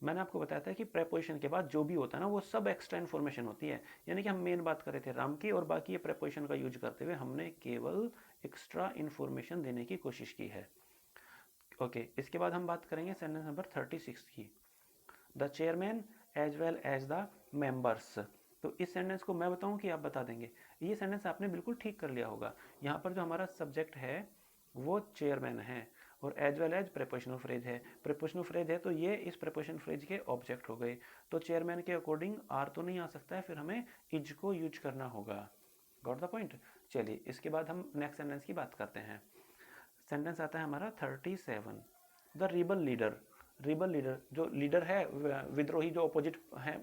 मैंने आपको बताया था कि प्रेपोजिशन के बाद जो भी होता है ना वो सब एक्स्ट्रा इन्फॉर्मेशन होती है, यानी कि हम मेन बात कर रहे थे राम की, और बाकी ये प्रेपोजिशन का यूज करते हुए हमने केवल एक्स्ट्रा इन्फॉर्मेशन देने की कोशिश की है। ओके, इसके बाद हम बात करेंगे सेंटेंस नंबर 36 की। The chairman as well as the members, तो इस सेंटेंस को मैं बताऊं कि आप बता देंगे, ये सेंटेंस आपने बिल्कुल ठीक कर लिया होगा। यहाँ पर जो हमारा सब्जेक्ट है वो चेयरमैन है और as well as prepositional phrase है, प्रेपोजिशनल फ्रेज है तो ये इस प्रेपोजिशनल फ्रेज के ऑब्जेक्ट हो गए, तो चेयरमैन के अकॉर्डिंग आर तो नहीं आ सकता है, फिर हमें इज को यूज करना होगा। Got the point. चलिए इसके बाद हम नेक्स्ट सेंटेंस की बात करते हैं, सेंटेंस आता है हमारा 37। The rebel leader, rebel leader, जो लीडर है विद्रोही, जो अपोजिट हैं,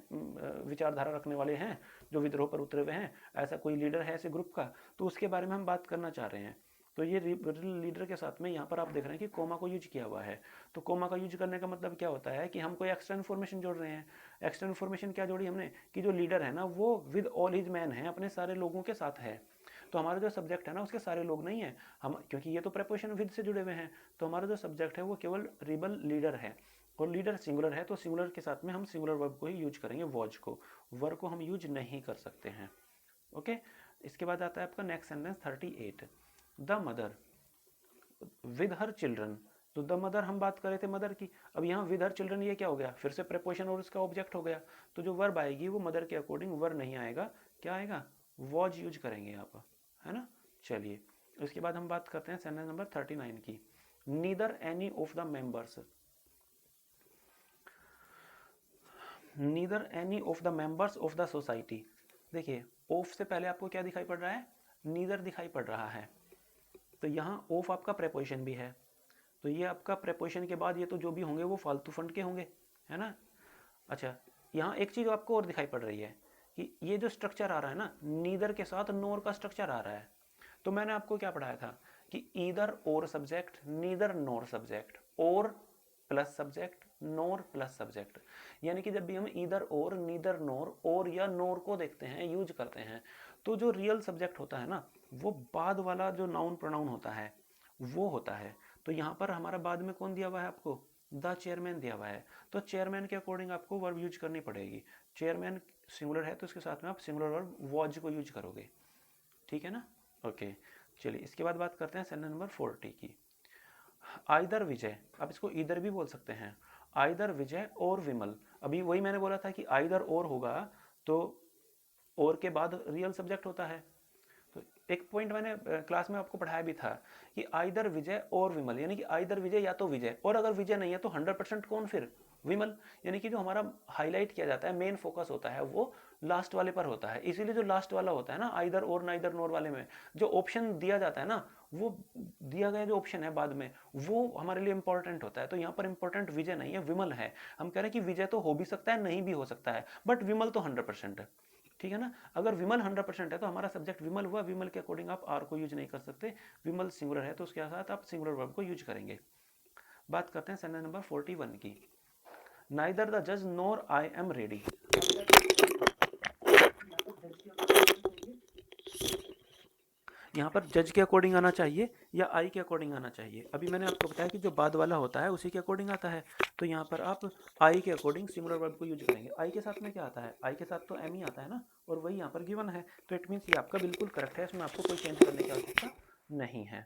विचारधारा रखने वाले हैं, जो विद्रोह पर उतरे हुए हैं, ऐसा कोई लीडर है ऐसे ग्रुप का, तो उसके बारे में हम बात करना चाह रहे हैं। तो ये रिबल लीडर के साथ में यहाँ पर आप देख रहे हैं कि कोमा को यूज किया हुआ है। तो कोमा का यूज करने का मतलब क्या होता है कि हम कोई एक्स्ट्रा इन्फॉर्मेशन जोड़ रहे हैं। एक्स्ट्रा इन्फॉर्मेशन क्या जोड़ी हमने कि जो लीडर है ना वो विद ऑल हिज मैन है, अपने सारे लोगों के साथ है। तो हमारा जो सब्जेक्ट है ना उसके सारे लोग नहीं है हम, क्योंकि ये तो प्रेपोजिशन विद से जुड़े हुए हैं। तो हमारा जो सब्जेक्ट है वो केवल रिबल लीडर है, और लीडर सिंगुलर है, तो सिंगुलर के साथ में हम सिंगुलर वर्ब को ही यूज करेंगे, वॉज को, वर को हम यूज नहीं कर सकते हैं। ओके, इसके बाद आता है आपका next sentence 38। The mother with her children. तो द मदर हम बात कर रहे थे मदर की, अब यहाँ विद हर चिल्ड्रन ये क्या हो गया, फिर से प्रेपोजिशन और उसका ऑब्जेक्ट हो गया। तो जो वर्ब आएगी वो मदर के अकॉर्डिंग वर नहीं आएगा, क्या आएगा, वॉज यूज करेंगे आप, है ना। चलिए, उसके बाद हम बात करते हैं सेंटेंस नंबर 39 की। Neither any of the members, neither any of the members of the society. देखिए, ऑफ से पहले आपको क्या दिखाई पड़ रहा है, नीदर दिखाई पड़ रहा है। तो यहाँ ऑफ आपका प्रेपोजिशन भी है, तो ये आपका प्रेपोजिशन के बाद ये तो जो भी होंगे वो फालतू फंड के होंगे, है ना। अच्छा, यहाँ एक चीज़ आपको और दिखाई पड़ रही है कि ये जो स्ट्रक्चर आ रहा है ना, नीदर के साथ नोर का स्ट्रक्चर आ रहा है। तो मैंने आपको क्या पढ़ाया था कि ईदर और सब्जेक्ट, नीदर नोर सब्जेक्ट, और प्लस सब्जेक्ट, नोर प्लस सब्जेक्ट। यानी कि जब भी हम ईदर और, नीदर नोर, और या नोर को देखते हैं, यूज करते हैं, तो जो रियल सब्जेक्ट होता है ना वो बाद वाला जो नाउन प्रोनाउन होता है वो होता है। तो यहाँ पर हमारा बाद में कौन दिया हुआ है आपको, द चेयरमैन दिया हुआ है। तो चेयरमैन के अकॉर्डिंग आपको वर्ब यूज करनी पड़ेगी। चेयरमैन सिंगुलर है तो इसके साथ में आप सिंगुलर वर्ब वॉज को यूज करोगे, ठीक है ना। ओके, चलिए इसके बाद बात करते हैं सेंटेंस नंबर 40 की। आइदर विजय, आप इसको इधर भी बोल सकते हैं, आइदर विजय और विमल। अभी वही मैंने बोला था कि आइदर और होगा तो और के बाद रियल सब्जेक्ट होता है। तो एक पॉइंट मैंने क्लास में आपको पढ़ाया भी था कि आइदर विजय और विमल, यानी कि आइदर विजय या तो विजय, और अगर विजय नहीं है तो 100% कौन, फिर विमल। यानी कि जो हमारा हाईलाइट किया जाता है, मेन फोकस होता है वो लास्ट वाले पर होता है। इसीलिए जो लास्ट वाला होता है ना, आइदर और नाइदर नोर वाले में जो ऑप्शन दिया जाता है ना, वो दिया गया जो ऑप्शन है बाद में वो हमारे लिए इंपॉर्टेंट होता है। तो यहाँ पर इंपॉर्टेंट विजय नहीं है, विमल है। हम कह रहे हैं कि विजय तो हो भी सकता है, नहीं भी हो सकता है, बट विमल तो 100% है, ठीक है ना। अगर विमल 100% है तो हमारा सब्जेक्ट विमल हुआ, विमल के अकॉर्डिंग आप आर को यूज नहीं कर सकते। विमल सिंगुलर है तो उसके साथ आप सिंगुलर वर्ब को यूज करेंगे। बात करते हैं सेंटेंस नंबर 41 की। नाइदर द जज नोर आई एम रेडी। यहाँ पर जज के अकॉर्डिंग आना चाहिए या आई के अकॉर्डिंग आना चाहिए। अभी मैंने आपको बताया कि जो बाद वाला होता है उसी के अकॉर्डिंग आता है। तो यहाँ पर आप आई के अकॉर्डिंग सिंगुलर वर्ब को यूज करेंगे। आई के साथ में क्या आता है, आई के साथ तो एम ही आता है ना, और वही यहाँ पर गिवन है। तो इट मीन्स ये आपका बिल्कुल करेक्ट है, इसमें आपको कोई चेंज करने की आवश्यकता नहीं है।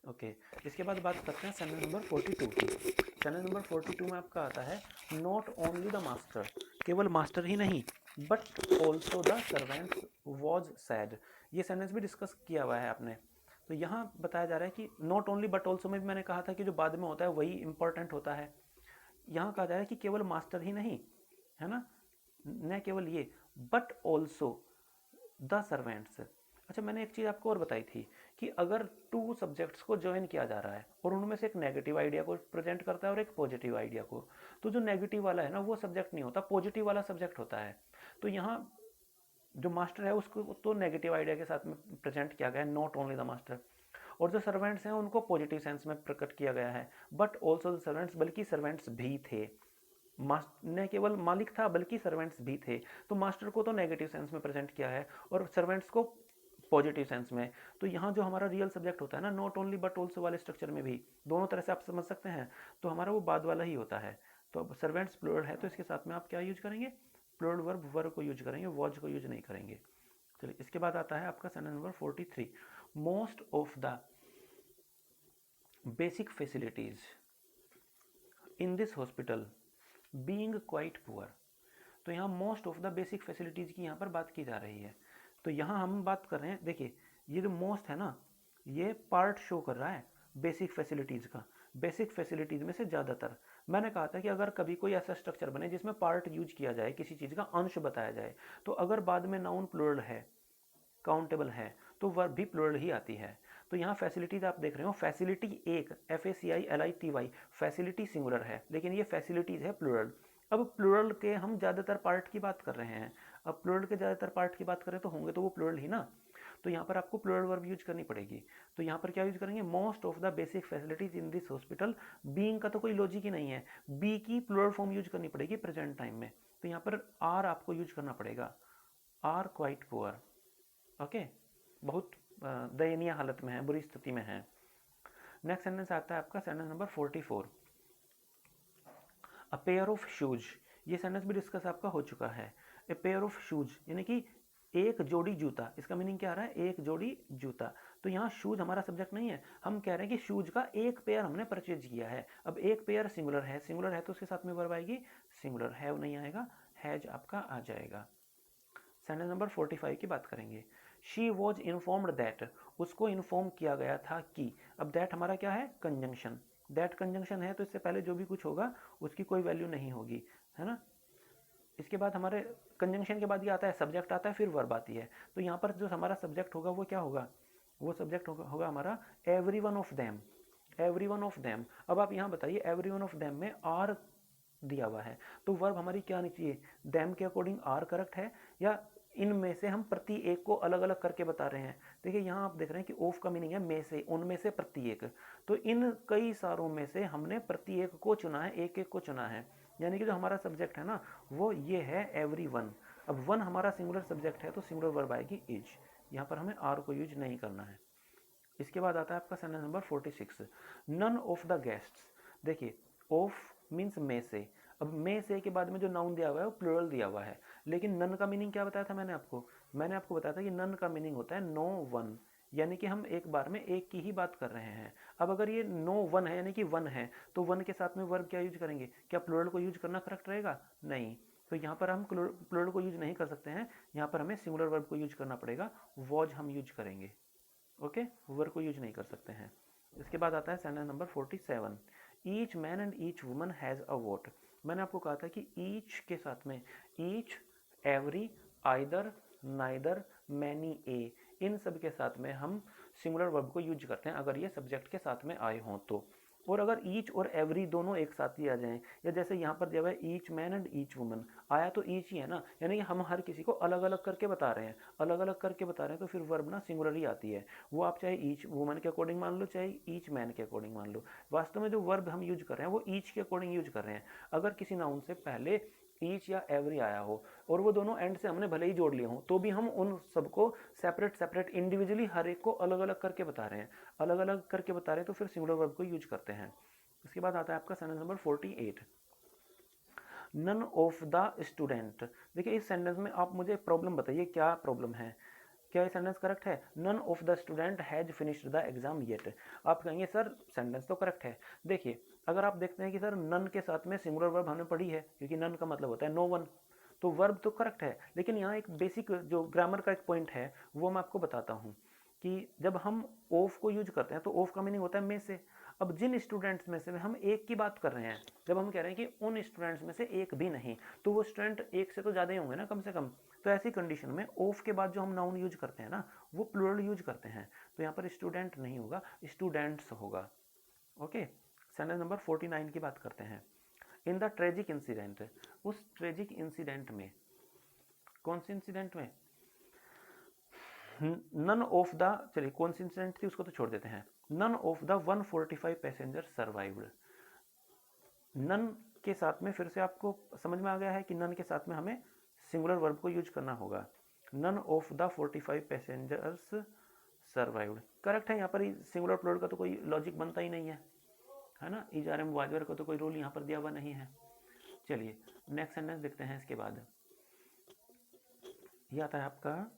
ओके, इसके बाद बात करते हैं सेंटेंस नंबर 42 की। सेंटेंस नंबर 42 में आपका आता है नॉट ओनली द मास्टर, केवल मास्टर ही नहीं, but also the servants was sad. ये सेंटेंस भी डिस्कस किया हुआ है आपने। तो यहाँ बताया जा रहा है कि नॉट ओनली बट ऑल्सो में भी मैंने कहा था कि जो बाद में होता है वही इंपॉर्टेंट होता है। यहाँ कहा जा रहा है कि केवल मास्टर ही नहीं, है ना, न केवल ये, बट ऑल्सो द सर्वेंट्स। अच्छा, मैंने एक चीज़ आपको और बताई थी कि अगर टू सब्जेक्ट्स को ज्वाइन किया जा रहा है और उनमें से एक नेगेटिव आइडिया को प्रेजेंट करता है और एक पॉजिटिव आइडिया को, तो जो नेगेटिव वाला है ना वो सब्जेक्ट नहीं होता, पॉजिटिव वाला सब्जेक्ट होता है। तो यहाँ जो मास्टर है उसको तो नेगेटिव आइडिया के साथ में प्रेजेंट किया गया है, नॉट ओनली द मास्टर। और जो सर्वेंट्स हैं उनको पॉजिटिव सेंस में प्रकट किया गया है, बट ऑल्सो द सर्वेंट्स, बल्कि सर्वेंट्स भी थे। न केवल मालिक था बल्कि सर्वेंट्स भी थे। तो मास्टर को तो नेगेटिव सेंस में प्रेजेंट किया है और सर्वेंट्स को पॉजिटिव सेंस में। तो यहाँ जो हमारा रियल सब्जेक्ट होता है ना, नॉट ओनली बट ऑल्सो वाले स्ट्रक्चर में भी दोनों तरह से आप समझ सकते हैं, तो हमारा वो बाद वाला ही होता है। तो अब सर्वेंट्स प्लूरल है तो इसके साथ में आप क्या यूज करेंगे, प्लूरल वर्ब वर को यूज करेंगे, वॉज को यूज नहीं करेंगे। चलिए, इसके बाद आता है आपका sentence number 43। Most of the basic facilities in this hospital being quite poor. तो यहाँ most of the basic facilities की यहाँ पर बात की जा रही है। तो यहाँ हम बात कर रहे हैं, देखिए ये जो मोस्ट है ना, ये पार्ट शो कर रहा है बेसिक फैसिलिटीज का। बेसिक फैसिलिटीज में से ज़्यादातर, मैंने कहा था कि अगर कभी कोई ऐसा स्ट्रक्चर बने जिसमें पार्ट यूज किया जाए, किसी चीज़ का अंश बताया जाए, तो अगर बाद में नाउन प्लूरल है, काउंटेबल है, तो वर्ब भी प्लूरल ही आती है। तो यहाँ फैसिलिटीज आप देख रहे हो, फैसिलिटी एक FACILITY, फैसिलिटी सिंगुलर है, लेकिन ये फैसिलिटीज है प्लूरल। अब प्लूरल के हम ज़्यादातर पार्ट की बात कर रहे हैं, अब प्लूरल के ज़्यादातर पार्ट की बात करें तो होंगे तो वो प्लूरल ही ना, तो यहाँ पर आपको प्लूरल वर्ब यूज करनी पड़ेगी। तो यहाँ पर क्या यूज करेंगे, most of the basic facilities in this hospital. Being का तो कोई लॉजिक ही नहीं है, बी की प्लूरल फॉर्म यूज करनी पड़ेगी प्रेजेंट टाइम में, तो यहाँ पर आर आपको यूज करना पड़ेगा, आर क्वाइट पुअर। ओके, बहुत दयनीय हालत में है, बुरी स्थिति में है। नेक्स्ट सेंटेंस आता है आपका sentence number 44, a pair of shoes. ये सेंटेंस भी डिस्कस आपका हो चुका है। ए पेयर ऑफ शूज यानी कि एक जोड़ी जूता, इसका मीनिंग क्या आ रहा है, एक जोड़ी जूता। तो यहाँ शूज हमारा सब्जेक्ट नहीं है, हम कह रहे हैं कि शूज का एक पेयर हमने परचेज किया है। अब एक पेयर सिंगुलर है, सिंगुलर है तो उसके साथ में वर्ब आएगी सिंगुलर, हैव नहीं आएगा, हैज आपका आ जाएगा। सेंटेंस नंबर 45 की बात करेंगे, शी वॉज इन्फॉर्म्ड दैट, उसको इन्फॉर्म किया गया था कि। अब दैट हमारा क्या है, कंजंक्शन, दैट कंजंक्शन है तो इससे पहले जो भी कुछ होगा उसकी कोई वैल्यू नहीं होगी, है ना। इसके बाद हमारे कंजंक्शन के बाद ये आता है सब्जेक्ट आता है, फिर वर्ब आती है। तो यहाँ पर जो हमारा सब्जेक्ट होगा वो क्या होगा, वो सब्जेक्ट होगा हमारा every one of them, every one of them. अब आप यहाँ बताइए एवरी वन ऑफ देम में आर दिया हुआ है, तो वर्ब हमारी क्या आनी चाहिए, देम के अकॉर्डिंग आर करेक्ट है, या इनमें से हम प्रति एक को अलग अलग करके बता रहे हैं। देखिए यहाँ आप देख रहे हैं कि ऑफ का मीनिंग है में से, उनमें से प्रति एक, तो इन कई सारों में से हमने प्रति एक को चुना है, एक एक को चुना है, यानी कि जो हमारा सब्जेक्ट है ना वो ये है एवरी वन। अब वन हमारा सिंगुलर सब्जेक्ट है तो सिंगुलर वर्ब आएगी इज, यहाँ पर हमें आर को यूज नहीं करना है। इसके बाद आता है आपका sentence number 46, none of the guests. देखिए ऑफ मीन्स में से, अब में से के बाद में जो नाउन दिया हुआ है वो प्लूरल दिया हुआ है, लेकिन नन का मीनिंग क्या बताया था मैंने आपको बताया था कि नन का मीनिंग होता है नो वन, यानी कि हम एक बार में एक की ही बात कर रहे हैं। अब अगर ये नो वन है यानी कि वन है, तो वन के साथ में वर्ब क्या यूज करेंगे, क्या प्लूरल को यूज करना करेक्ट रहेगा, नहीं, तो यहाँ पर हम प्लूरल को यूज नहीं कर सकते हैं, यहाँ पर हमें सिंगुलर वर्ब को यूज करना पड़ेगा, वॉज हम यूज करेंगे। ओके, वर्ब को यूज नहीं कर सकते हैं। इसके बाद आता है sentence number 47, each man and each woman has a vote. मैंने आपको कहा था कि ईच के साथ में each, every, either, neither, many, a, इन सब के साथ में हम सिंगुलर वर्ब को यूज करते हैं अगर ये सब्जेक्ट के साथ में आए हों तो। और अगर ईच और एवरी दोनों एक साथ ही आ जाएं, या जैसे यहाँ पर दिया हुआ है each man and each woman, आया तो ईच ही है ना, यानी कि हम हर किसी को अलग अलग करके बता रहे हैं, अलग अलग करके बता रहे हैं, तो फिर वर्ब ना सिंगुलर ही आती है। वो आप चाहे ईच वुमन के अकॉर्डिंग मान लो, चाहे ईच मैन के अकॉर्डिंग मान लो, वास्तव में जो वर्ब हम यूज कर रहे हैं वो ईच के अकॉर्डिंग यूज कर रहे हैं। अगर किसी नाउन से पहले ईच या एवरी आया हो और वो दोनों एंड से हमने भले ही जोड़ लिए हों, तो भी हम उन सबको सेपरेट सेपरेट इंडिविजुअली हर एक को अलग अलग करके बता रहे हैं, अलग अलग करके बता रहे हैं, तो फिर सिंगुलर वर्ब को यूज करते हैं। इसके बाद आता है आपका sentence number 48, none of the student. देखिए इस सेंटेंस में आप मुझे प्रॉब्लम बताइए, क्या प्रॉब्लम है, क्या ये सेंटेंस करेक्ट है, none of the student has finished the exam yet. आप कहेंगे सर सेंटेंस तो करेक्ट है। देखिए अगर आप देखते हैं कि सर नन के साथ में सिंगुलर वर्ब हमने पढ़ी है, क्योंकि नन का मतलब होता है नो वन, तो वर्ब तो करेक्ट है, लेकिन यहाँ एक बेसिक जो ग्रामर का एक पॉइंट है वो मैं आपको बताता हूँ कि जब हम ऑफ को यूज करते हैं तो ऑफ का मीनिंग होता है में से। अब जिन स्टूडेंट्स में से हम एक की बात कर रहे हैं, जब हम कह रहे हैं कि उन स्टूडेंट्स में से एक भी नहीं, तो वो स्टूडेंट एक से तो ज़्यादा ही होंगे ना कम से कम। तो ऐसी कंडीशन में ऑफ के बाद जो हम नाउन यूज करते हैं ना वो प्लूरल यूज करते हैं, तो यहाँ पर स्टूडेंट नहीं होगा, स्टूडेंट्स होगा। ओके, सेंटेंस नंबर 49 की बात करते हैं, इन द ट्रेजिक इंसिडेंट। उस ट्रेजिक इंसिडेंट में, कौन से इंसिडेंट में, नन ऑफ द, चलिए कौन सी इंसिडेंट थी उसको तो छोड़ देते हैं, none of the 145 passenger survived. None के साथ में फिर से आपको समझ में आ गया है कि नन के साथ में हमें सिंगुलर वर्ब को यूज करना होगा, none of the 45 passengers survived correct है। यहाँ पर सिंगुलर प्लूरल का तो कोई लॉजिक बनता ही नहीं है ना, इजारे मुवाजर का तो कोई रूल यहाँ पर दिया हुआ नहीं है। चलिए नेक्स्ट सेंटेंस देखते हैं। इसके बाद ये आता है आपका,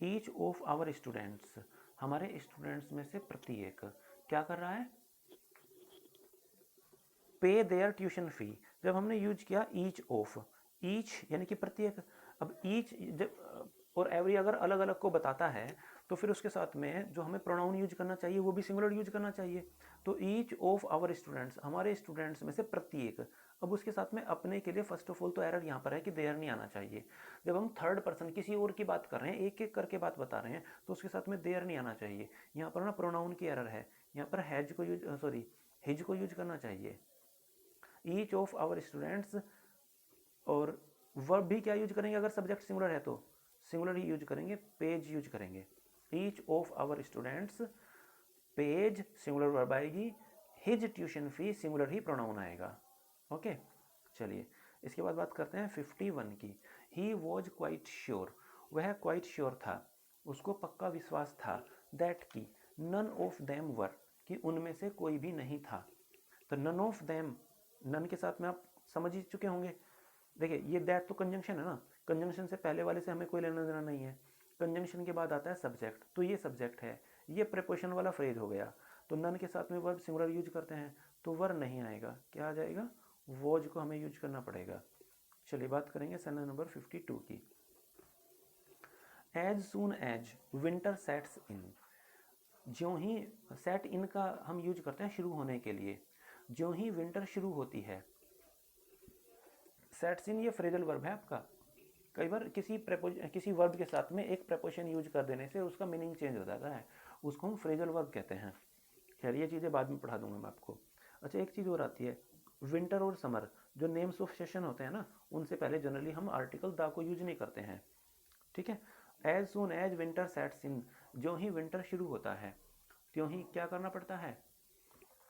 ईच ऑफ आवर स्टूडेंट्स, हमारे स्टूडेंट्स में से प्रत्येक क्या कर रहा है, पे देयर ट्यूशन फी। जब हमने यूज किया ईच ऑफ, ईच यानी कि प्रत्येक, अब ईच जब और एवरी अगर अलग अलग को बताता है तो फिर उसके साथ में जो हमें प्रोनाउन यूज करना चाहिए वो भी सिंगुलर यूज करना चाहिए। तो ईच ऑफ आवर स्टूडेंट्स, हमारे स्टूडेंट्स में से प्रत्येक। अब उसके साथ में अपने के लिए फर्स्ट ऑफ ऑल तो एरर यहाँ पर है कि देयर नहीं आना चाहिए। जब हम थर्ड पर्सन किसी और की बात कर रहे हैं, एक एक करके बात बता रहे हैं, तो उसके साथ में देयर नहीं आना चाहिए। यहाँ पर ना प्रोनाउन की एरर है, यहाँ पर हैज को यूज सॉरी हिज को यूज करना चाहिए। ईच ऑफ आवर स्टूडेंट्स, और वर्ब भी क्या यूज करेंगे अगर सब्जेक्ट सिंगुलर है तो सिंगुलर ही यूज करेंगे, पेज यूज करेंगे। Each of our students, pays singular verb आएगी, हिज ट्यूशन फी सिंगुलर ही प्रोनाउन आएगा। ओके, चलिए इसके बाद बात करते हैं 51 की। ही वॉज क्वाइट श्योर, वह क्वाइट श्योर था, उसको पक्का विश्वास था, दैट की नन ऑफ देम वर, कि उनमें से कोई भी नहीं था। तो नन ऑफ देम, नन के साथ में आप समझ ही चुके होंगे। देखिए ये दैट तो कंजंक्शन है ना, कंजंक्शन से पहले वाले से हमें कोई लेना देना नहीं है। कंजंक्शन के बाद आता है सब्जेक्ट, तो ये सब्जेक्ट है, ये प्रीपोजिशन वाला फ्रेज हो गया। तो नन के साथ में वर्ब सिंगुलर यूज करते हैं तो वर नहीं आएगा, क्या आ जाएगा, वॉज को हमें यूज करना पड़ेगा। चलिए बात करेंगे सेंटेंस नंबर 52 की। As soon as winter sets in, ज्यों ही सेट इन का हम यूज करते हैं शुरू होने के लिए, ज्यों ही विंटर शुरू होती है। सेट्स इन ये फ्रेजल वर्ब है आपका। कई बार किसी वर्ब के साथ में एक प्रपोजिशन यूज कर देने से उसका मीनिंग चेंज हो जाता है, उसको हम फ्रेजल वर्ब कहते हैं। खैर ये चीज़ें बाद में पढ़ा दूंगा मैं आपको। अच्छा एक चीज़ और आती है, विंटर और समर जो नेम्स ऑफ सेशन होते हैं ना, उनसे पहले जनरली हम आर्टिकल द को यूज नहीं करते हैं, ठीक है। As soon as winter sets in, जो ही विंटर शुरू होता है त्यों ही क्या करना पड़ता है,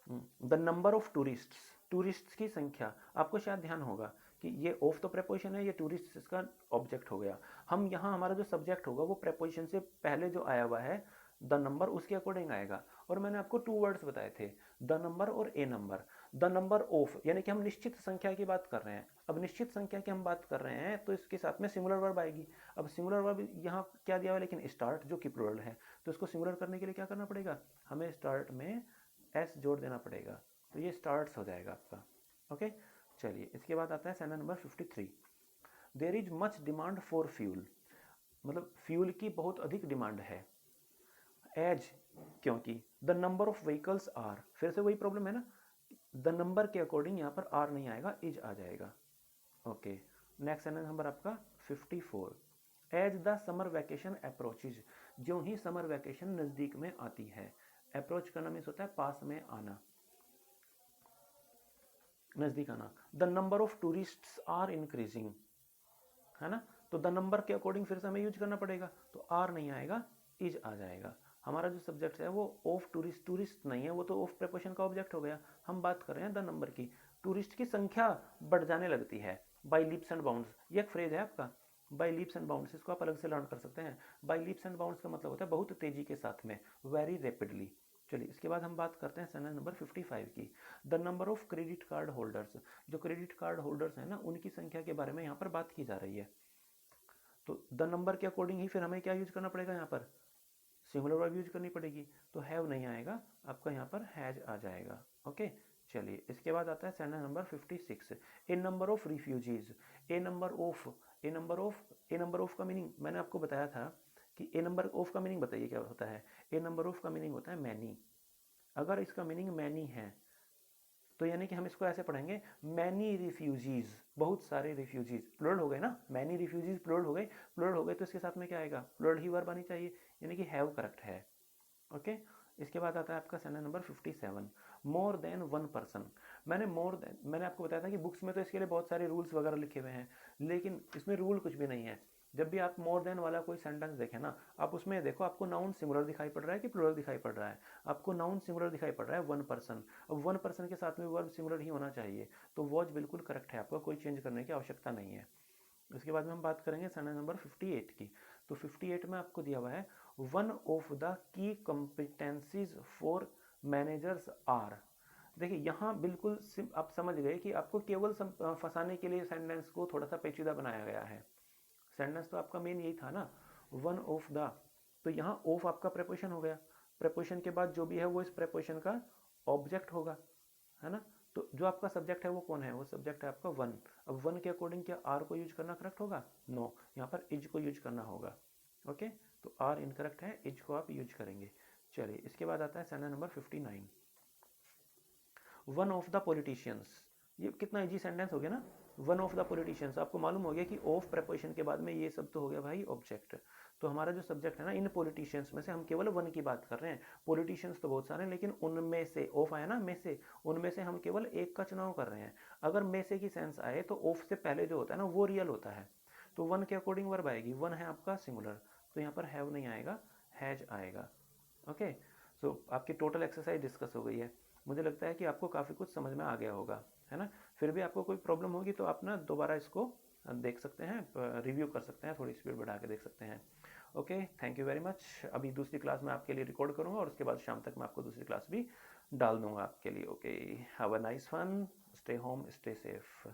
the number of tourists, tourists की संख्या। आपको शायद ध्यान होगा कि ये ऑफ तो प्रेपोजिशन है, ये टूरिस्ट इसका ऑब्जेक्ट हो गया। हम यहाँ हमारा जो सब्जेक्ट होगा वो प्रेपोजिशन से पहले जो आया हुआ है द नंबर, उसके अकॉर्डिंग आएगा। और मैंने आपको 2 वर्ड्स बताए थे, द नंबर और ए नंबर। द नंबर ऑफ यानी कि हम निश्चित संख्या की बात कर रहे हैं। अब निश्चित संख्या की हम बात कर रहे हैं तो इसके साथ में सिंगुलर वर्ब आएगी। अब सिंगुलर वर्ब यहाँ क्या दिया हुआ है, लेकिन स्टार्ट जो कि प्लूरल है, तो इसको सिंगुलर करने के लिए क्या करना पड़ेगा, हमें स्टार्ट में एस जोड़ देना पड़ेगा, तो ये स्टार्ट्स हो जाएगा आपका। ओके, चलिए इसके बाद आता है sentence number 53। There is much demand for fuel, मतलब फ्यूल की बहुत अधिक डिमांड है। एज, क्योंकि the number of vehicles are, फिर से वही प्रॉब्लम है ना, द नंबर के अकॉर्डिंग यहाँ पर आर नहीं आएगा, इज आ जाएगा। ओके, नेक्स्ट सेंटेंस नंबर आपका 54। As the summer vacation approaches, जो ही समर वैकेशन नज़दीक में आती है। अप्रोच करना मीन्स होता है पास में आना, नज़दीक आना। The number of tourists are increasing, है ना, तो द नंबर के अकॉर्डिंग फिर से हमें यूज करना पड़ेगा, तो आर नहीं आएगा, इज आ जाएगा। हमारा जो सब्जेक्ट है वो ऑफ टूरिस्ट, टूरिस्ट नहीं है, वो तो ऑफ प्रेपोजिशन का ऑब्जेक्ट हो गया। हम बात कर रहे हैं द नंबर की, टूरिस्ट की संख्या बढ़ जाने लगती है बाई लीप्स एंड बाउंड्स, ये एक फ्रेज है आपका, बाई लीप्स एंड बाउंड्स, इसको आप अलग से लर्न कर सकते हैं। बाई लीप्स एंड बाउंड्स का मतलब होता है बहुत तेजी के साथ में, वेरी रैपिडली। चलिए इसके बाद हम बात करते हैं सेंटेंस नंबर 55 की। The number of credit card holders, जो क्रेडिट कार्ड होल्डर्स हैं ना, उनकी संख्या के बारे में यहाँ पर बात की जा रही है। तो द नंबर के अकॉर्डिंग ही फिर हमें क्या यूज करना पड़ेगा, यहाँ पर सिंगुलर वर्ब यूज करनी पड़ेगी, तो हैव नहीं आएगा आपका, यहाँ पर हैज आ जाएगा। ओके, चलिए इसके बाद आता है sentence number 56। A number of refugees, A number of, A number of, A number of का मीनिंग मैंने आपको बताया था कि ए नंबर ऑफ का मीनिंग बताइए क्या होता है। ए नंबर ऑफ का मीनिंग होता है मैनी। अगर इसका मीनिंग मैनी है तो यानी कि हम इसको ऐसे पढ़ेंगे, मैनी रिफ्यूजीज, बहुत सारे रिफ्यूजीज, प्लूरल हो गए ना, मैनी रिफ्यूजीज प्लूरल हो गए, प्लूरल हो गए तो इसके साथ में क्या आएगा, प्लूरल ही वर्ब आनी चाहिए, यानी कि हैव करेक्ट है। ओके, इसके बाद आता है आपका sentence number 57। More than one person, मैंने मोर देन, मैंने आपको बताया था कि बुक्स में तो इसके लिए बहुत सारे रूल्स वगैरह लिखे हुए हैं, लेकिन इसमें रूल कुछ भी नहीं है। जब भी आप मोर देन वाला कोई सेंटेंस देखें ना, आप उसमें देखो आपको नाउन सिंगुलर दिखाई पड़ रहा है कि प्लूरल दिखाई पड़ रहा है। आपको नाउन सिंगुलर दिखाई पड़ रहा है, वन पर्सन। अब वन पर्सन के साथ में वर्ब सिंगुलर ही होना चाहिए, तो वॉज बिल्कुल करेक्ट है, आपको कोई चेंज करने की आवश्यकता नहीं है। उसके बाद में हम बात करेंगे सेंटेंस नंबर 58 की। तो 58 में आपको दिया हुआ है, one of the key competencies for managers are. देखिए यहाँ बिल्कुल आप समझ गए कि आपको केवल फंसाने के लिए सेंटेंस को थोड़ा सा पेचीदा बनाया गया है। सेंटेंस तो आपका मेन यही था ना, वन ऑफ द, तो यहाँ ऑफ आपका प्रेपोजिशन हो गया, प्रेपोजिशन के बाद जो भी है वो इस प्रेपोजिशन का ऑब्जेक्ट होगा, है ना। तो जो आपका सब्जेक्ट है वो कौन है, वो सब्जेक्ट है आपका वन। अब वन के अकॉर्डिंग क्या आर को यूज करना करेक्ट होगा, नो, यहाँ पर इज को यूज करना होगा। ओके, तो आर इनकरेक्ट है, इज को आप यूज करेंगे। चलिए, इसके बाद आता है sentence number 59। One of the politicians, ये कितना इजी सेंटेंस हो गया ना। वन ऑफ द पॉलिटिशियंस, आपको मालूम हो गया कि ऑफ प्रेपोजिशन के बाद में ये सब तो हो गया भाई ऑब्जेक्ट। तो हमारा जो सब्जेक्ट है ना, इन पॉलिटिशियंस में से हम केवल वन की बात कर रहे हैं। पॉलिटिशियंस तो बहुत सारे हैं, लेकिन उनमें से ऑफ आया ना, में से, उनमें से हम केवल एक का चुनाव कर रहे हैं। अगर में से की सेंस आए तो ऑफ से पहले जो होता है ना वो रियल होता है। तो वन के अकॉर्डिंग वर्ब आएगी, वन है आपका सिंगुलर, तो यहाँ पर हैव नहीं आएगा, हैज आएगा। ओके, सो आपकी टोटल एक्सरसाइज डिस्कस हो गई है। मुझे लगता है कि आपको काफ़ी कुछ समझ में आ गया होगा, है ना। फिर भी आपको कोई प्रॉब्लम होगी तो आप ना दोबारा इसको देख सकते हैं, रिव्यू कर सकते हैं, थोड़ी स्पीड बढ़ा के देख सकते हैं। Okay, thank you very much. अभी दूसरी क्लास मैं आपके लिए रिकॉर्ड करूँगा और उसके बाद शाम तक मैं आपको दूसरी क्लास भी डाल दूँगा आपके लिए। Okay, have a nice fun, stay home, stay safe.